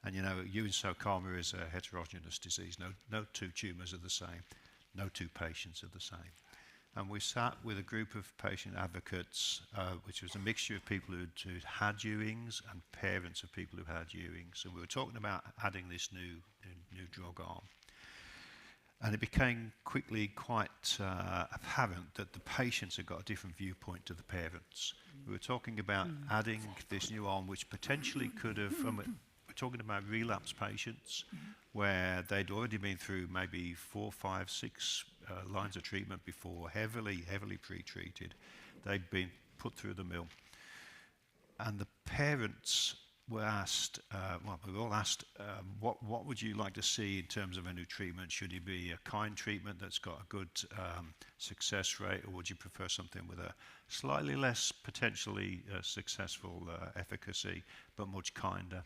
And Ewing sarcoma is a heterogeneous disease. No two tumours are the same. No two patients are the same. And we sat with a group of patient advocates, which was a mixture of people who'd had Ewing's and parents of people who had Ewing's. And we were talking about adding this new drug arm. And it became quickly quite apparent that the patients had got a different viewpoint to the parents. We were talking about adding this new arm, which potentially could have, we're talking about relapse patients, where they'd already been through maybe 4, 5, 6 lines of treatment before, heavily pre-treated. They'd been put through the mill. And the parents were asked, we were all asked, what would you like to see in terms of a new treatment? Should it be a kind treatment that's got a good success rate, or would you prefer something with a slightly less potentially successful efficacy, but much kinder?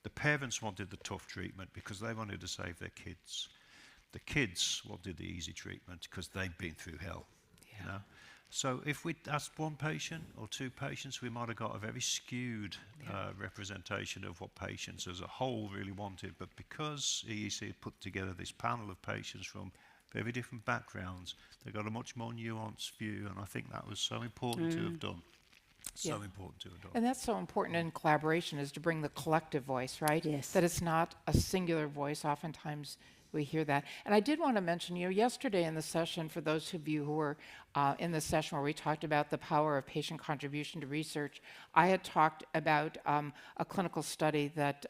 The parents wanted the tough treatment because they wanted to save their kids. The kids wanted the easy treatment because they'd been through hell. Yeah. So if we'd asked one patient or two patients, we might have got a very skewed representation of what patients as a whole really wanted. But because EEC had put together this panel of patients from very different backgrounds, they got a much more nuanced view, and I think that was so important to have done. So important to have done. And that's so important in collaboration, is to bring the collective voice, right? Yes. That it's not a singular voice. Oftentimes we hear that. And I did want to mention, yesterday in the session, for those of you who were in the session where we talked about the power of patient contribution to research, I had talked about a clinical study that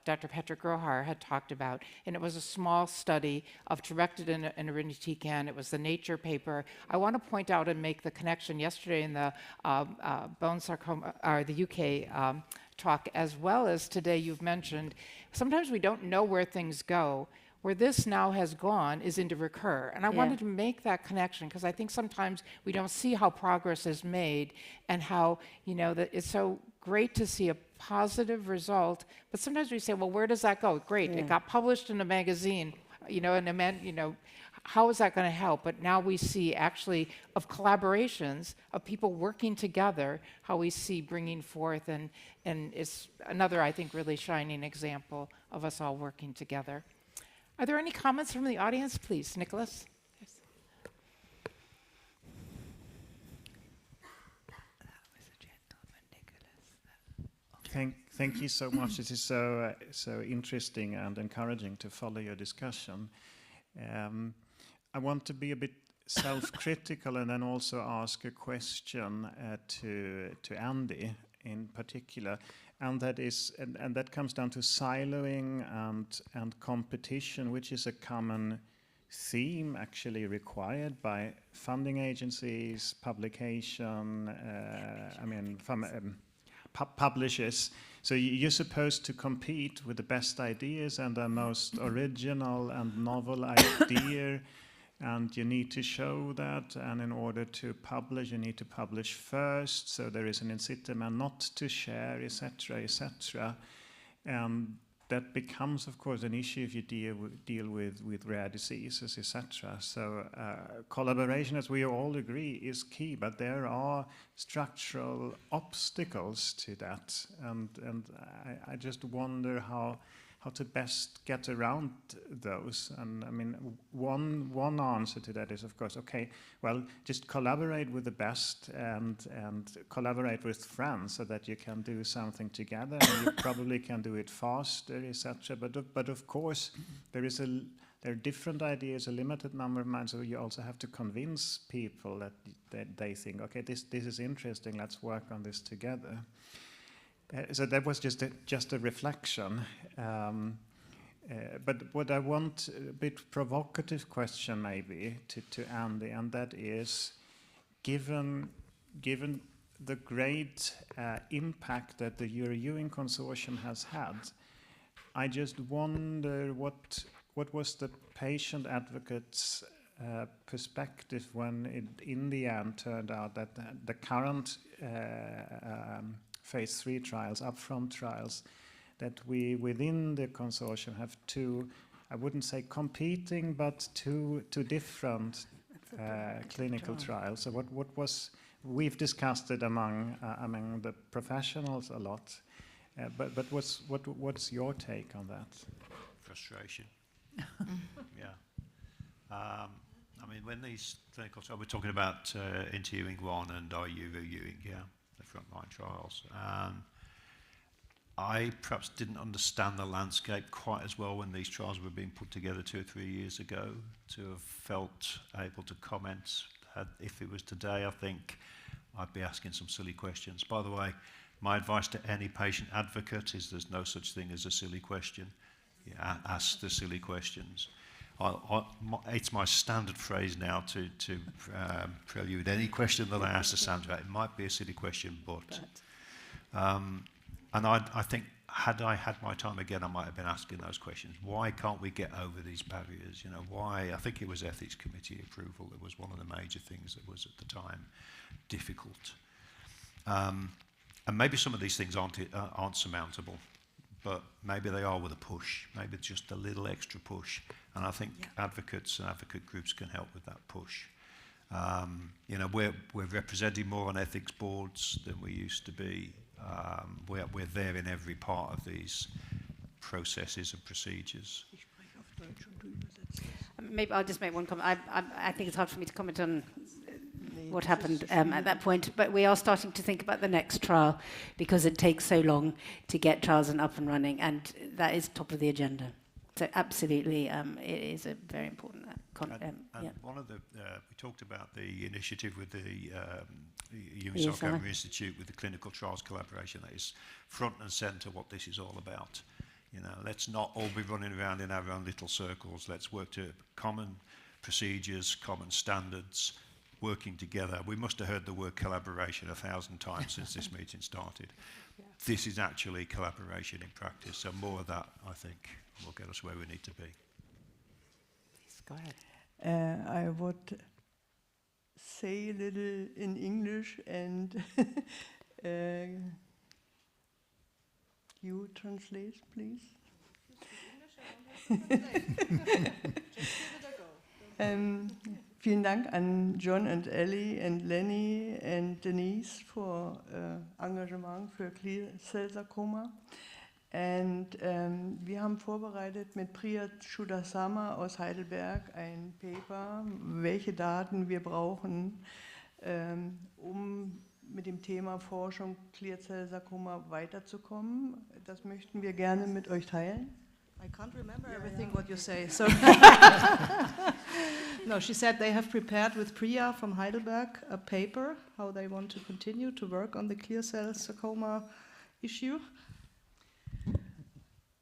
Dr. Petra Grohar had talked about, and it was a small study of trabectedin and irinotecan. It was the Nature paper. I want to point out and make the connection yesterday in the bone sarcoma, or the UK talk, as well as today you've mentioned, sometimes we don't know where things go. Where this now has gone is into recur. And I wanted to make that connection because I think sometimes we don't see how progress is made and how, that it's so great to see a positive result. But sometimes we say, well, where does that go? Great, it got published in a magazine, how is that going to help? But now we see actually of collaborations, of people working together, how we see bringing forth, and it's another, I think, really shining example of us all working together. Are there any comments from the audience, please? Nicholas? Yes. That was a gentleman, Nicholas. Thank you so much. This is so interesting and encouraging to follow your discussion. I want to be a bit self-critical and then also ask a question to Andy in particular. And that is, and that comes down to siloing and competition, which is a common theme actually required by funding agencies, publication, publishers. So you're supposed to compete with the best ideas and the most original and novel idea. And you need to show that, and in order to publish, you need to publish first, so there is an incentive not to share, etc., etc. And that becomes, of course, an issue if you deal with rare diseases, etc. So collaboration, as we all agree, is key, but there are structural obstacles to that, and I just wonder how to best get around those. And I mean, one answer to that is, of course, okay, well, just collaborate with the best and collaborate with friends so that you can do something together, and you probably can do it faster, etc. But of course, there are different ideas, a limited number of minds, so you also have to convince people that they think, okay, this is interesting, let's work on this together. So that was just a reflection. But what I want, a bit provocative question maybe to Andy, and that is, given the great impact that the Euro Ewing Consortium has had, I just wonder what was the patient advocate's perspective when it in the end turned out that the current phase 3 trials, upfront trials, that we within the consortium have two, I wouldn't say competing, but two different clinical trials. So what was, we've discussed it among the professionals a lot, but what's your take on that? Frustration. Yeah. I mean, when these clinical trials, we're talking about Inter-Ewing 1 and Euro Ewing, the frontline trials. I perhaps didn't understand the landscape quite as well when these trials were being put together 2 or 3 years ago, to have felt able to comment. If it was today, I think I'd be asking some silly questions. By the way, my advice to any patient advocate is there's no such thing as a silly question. Ask the silly questions. It's my standard phrase now to prelude any question that I ask to Sandra. It might be a silly question, but and I think had I had my time again, I might have been asking those questions. Why can't we get over these barriers? Why? I think it was ethics committee approval that was one of the major things that was at the time difficult. And maybe some of these things aren't surmountable, but maybe they are with a push, maybe just a little extra push. And I think advocates and advocate groups can help with that push. We're representing more on ethics boards than we used to be. We're there in every part of these processes and procedures. Maybe I'll just make one comment. I think it's hard for me to comment on what happened at that point, but we are starting to think about the next trial because it takes so long to get trials up and running, and that is top of the agenda. So absolutely, it is a very important One of the, we talked about the initiative with the Ewing Sarcoma Institute with the clinical trials collaboration. That is front and centre what this is all about. You know, let's not all be running around in our own little circles. Let's work to common procedures, common standards, working together. We must have heard the word collaboration 1,000 times since this meeting started. Yeah. This is actually collaboration in practice, so more of that, I think, will get us where we need to be. Please, go ahead. I would say a little in English and you translate, please. Vielen Dank an John und Ellie und Lenny und Denise für Engagement für Clear Cell Sarcoma. Und wir haben vorbereitet mit Priya Chudasama aus Heidelberg ein Paper, welche Daten wir brauchen, um mit dem Thema Forschung Clear Cell Sarcoma weiterzukommen. Das möchten wir gerne mit euch teilen. I can't remember everything what you say. So no, she said they have prepared with Priya from Heidelberg a paper, how they want to continue to work on the clear cell sarcoma issue.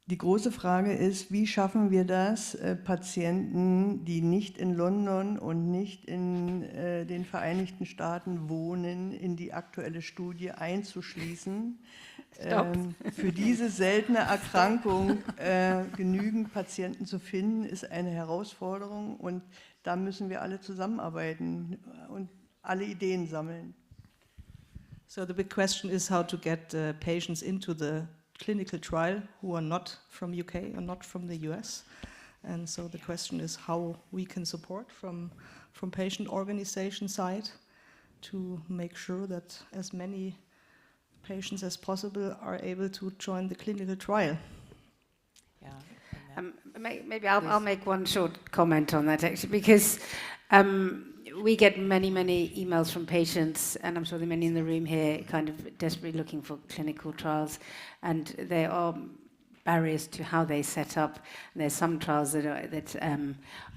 Die große Frage ist, wie schaffen wir das, Patienten, die nicht in London und nicht in den Vereinigten Staaten wohnen, in die aktuelle Studie einzuschließen. Für diese seltene Erkrankung genügend Patienten zu finden, ist eine Herausforderung und da müssen wir alle zusammenarbeiten und alle Ideen sammeln. So the big question is how to get patients into the clinical trial who are not from UK or not from the US. And so the question is how we can support from patient organization side to make sure that as many patients as possible are able to join the clinical trial. Yeah. Maybe I'll make one short comment on that actually, because we get many emails from patients, and I'm sure there are many in the room here kind of desperately looking for clinical trials, and there are barriers to how they set up. And there's some trials that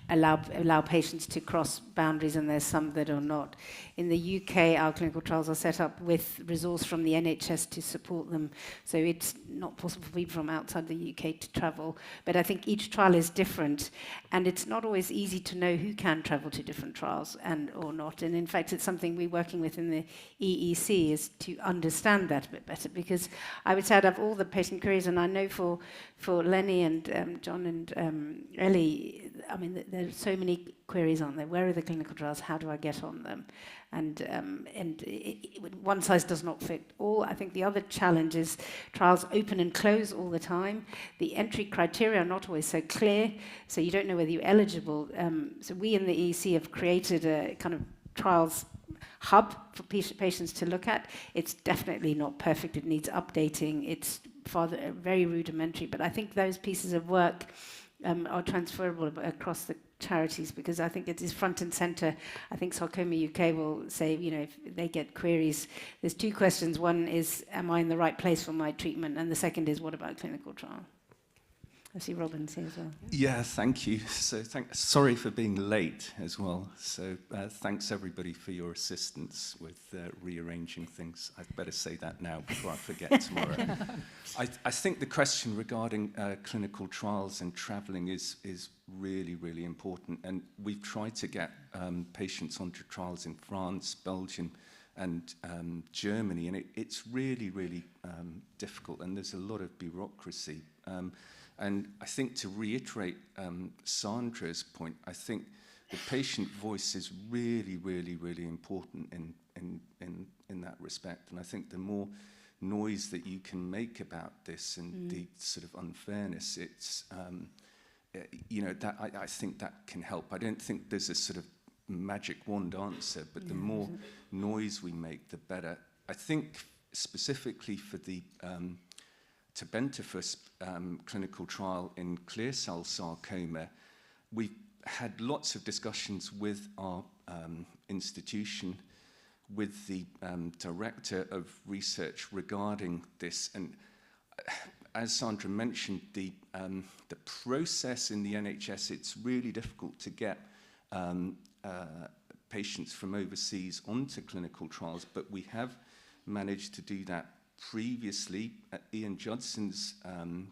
allow patients to cross boundaries, and there's some that are not. In the UK, our clinical trials are set up with resource from the NHS to support them, so it's not possible for people from outside the UK to travel. But I think each trial is different, and it's not always easy to know who can travel to different trials and or not. And in fact, it's something we're working with in the EEC, is to understand that a bit better, because I would say out of all the patient queries, and I know for Lenny and John and Ellie, I mean, there's so many queries on there. Where are the clinical trials? How do I get on them? And one size does not fit all. I think the other challenge is trials open and close all the time. The entry criteria are not always so clear, so you don't know whether you're eligible. So we in the EEC have created a kind of trials hub for patients to look at. It's definitely not perfect. It needs updating. It's very rudimentary, but I think those pieces of work are transferable across the charities, because I think it is front and centre. I think Sarcoma UK will say, you know, if they get queries, there's two questions. One is, am I in the right place for my treatment? And the second is, what about clinical trial? I see Robin's here as well. Yeah, thank you. So sorry for being late as well. So thanks everybody for your assistance with rearranging things. I'd better say that now before I forget tomorrow. I think the question regarding clinical trials and travelling is really, really important. And we've tried to get patients onto trials in France, Belgium, and Germany. And it's really, really difficult. And there's a lot of bureaucracy. And I think to reiterate Sandra's point, I think the patient voice is really, really, really important in that respect. And I think the more noise that you can make about this and the sort of unfairness, it's, you know, that I think that can help. I don't think there's a sort of magic wand answer, but the more noise we make, the better. I think specifically for the Tebentafusp clinical trial in clear cell sarcoma, we've had lots of discussions with our institution, with the director of research regarding this, and as Sandra mentioned, the process in the NHS, it's really difficult to get patients from overseas onto clinical trials, but we have managed to do that previously. At Ian Judson's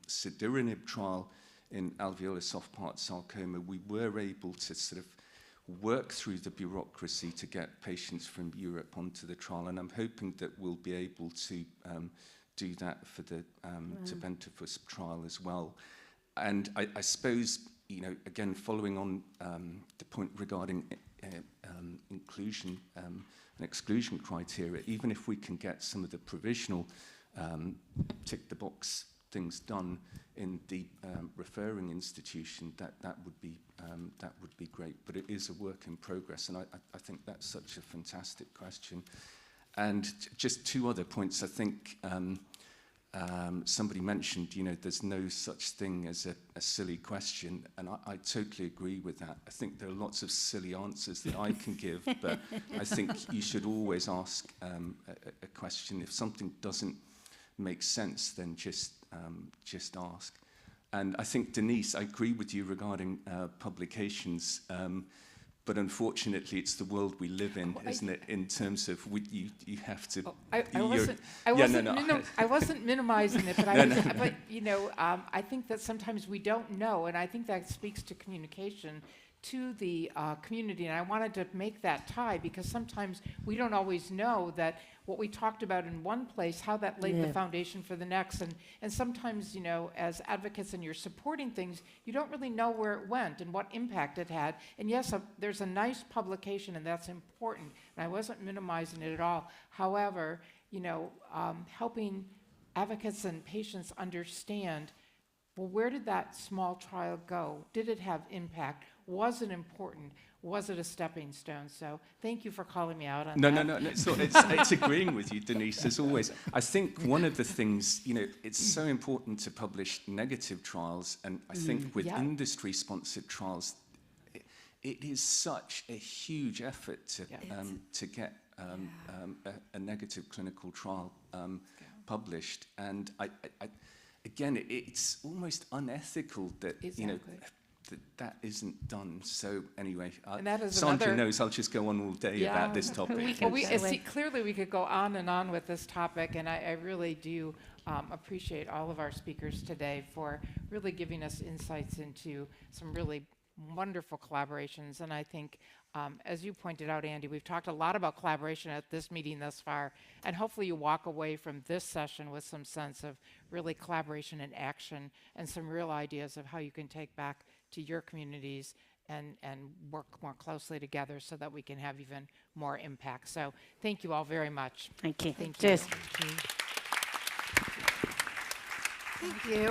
cediranib trial in alveolar soft part sarcoma, we were able to sort of work through the bureaucracy to get patients from Europe onto the trial, and I'm hoping that we'll be able to do that for the Tebentafusp trial as well. And I suppose, you know, again, following on the point regarding inclusion and exclusion criteria, even if we can get some of the provisional tick-the-box things done in the referring institution, that would be great. But it is a work in progress, and I think that's such a fantastic question. And just two other points. I think somebody mentioned, you know, there's no such thing as a silly question, and I totally agree with that. I think there are lots of silly answers that I can give, but I think you should always ask a question. If something doesn't make sense, then just ask. And I think, Denise, I agree with you regarding publications, but unfortunately, it's the world we live in, isn't it? In terms of you have to. I wasn't minimizing it, but but you know, I think that sometimes we don't know, and I think that speaks to communication to the community. And I wanted to make that tie, because sometimes we don't always know that what we talked about in one place, how that laid the foundation for the next. And sometimes, you know, as advocates and you're supporting things, you don't really know where it went and what impact it had. And yes, there's a nice publication, and that's important. And I wasn't minimizing it at all. However, you know, helping advocates and patients understand, well, where did that small trial go? Did it have impact? Was it important? Was it a stepping stone? So thank you for calling me out on that. No. It's agreeing with you, Denise, as always. I think one of the things, you know, it's so important to publish negative trials, and I think with industry-sponsored trials, it is such a huge effort to get a negative clinical trial published. And again, it's almost unethical that, you know, that isn't done. So anyway, Sandra knows I'll just go on all day about this topic. Clearly we could go on and on with this topic, and I really do appreciate all of our speakers today for really giving us insights into some really wonderful collaborations. And I think, as you pointed out, Andy, we've talked a lot about collaboration at this meeting thus far, and hopefully you walk away from this session with some sense of really collaboration and action, and some real ideas of how you can take back to your communities and work more closely together so that we can have even more impact. So thank you all very much. Thank you. Thank you. Thank you.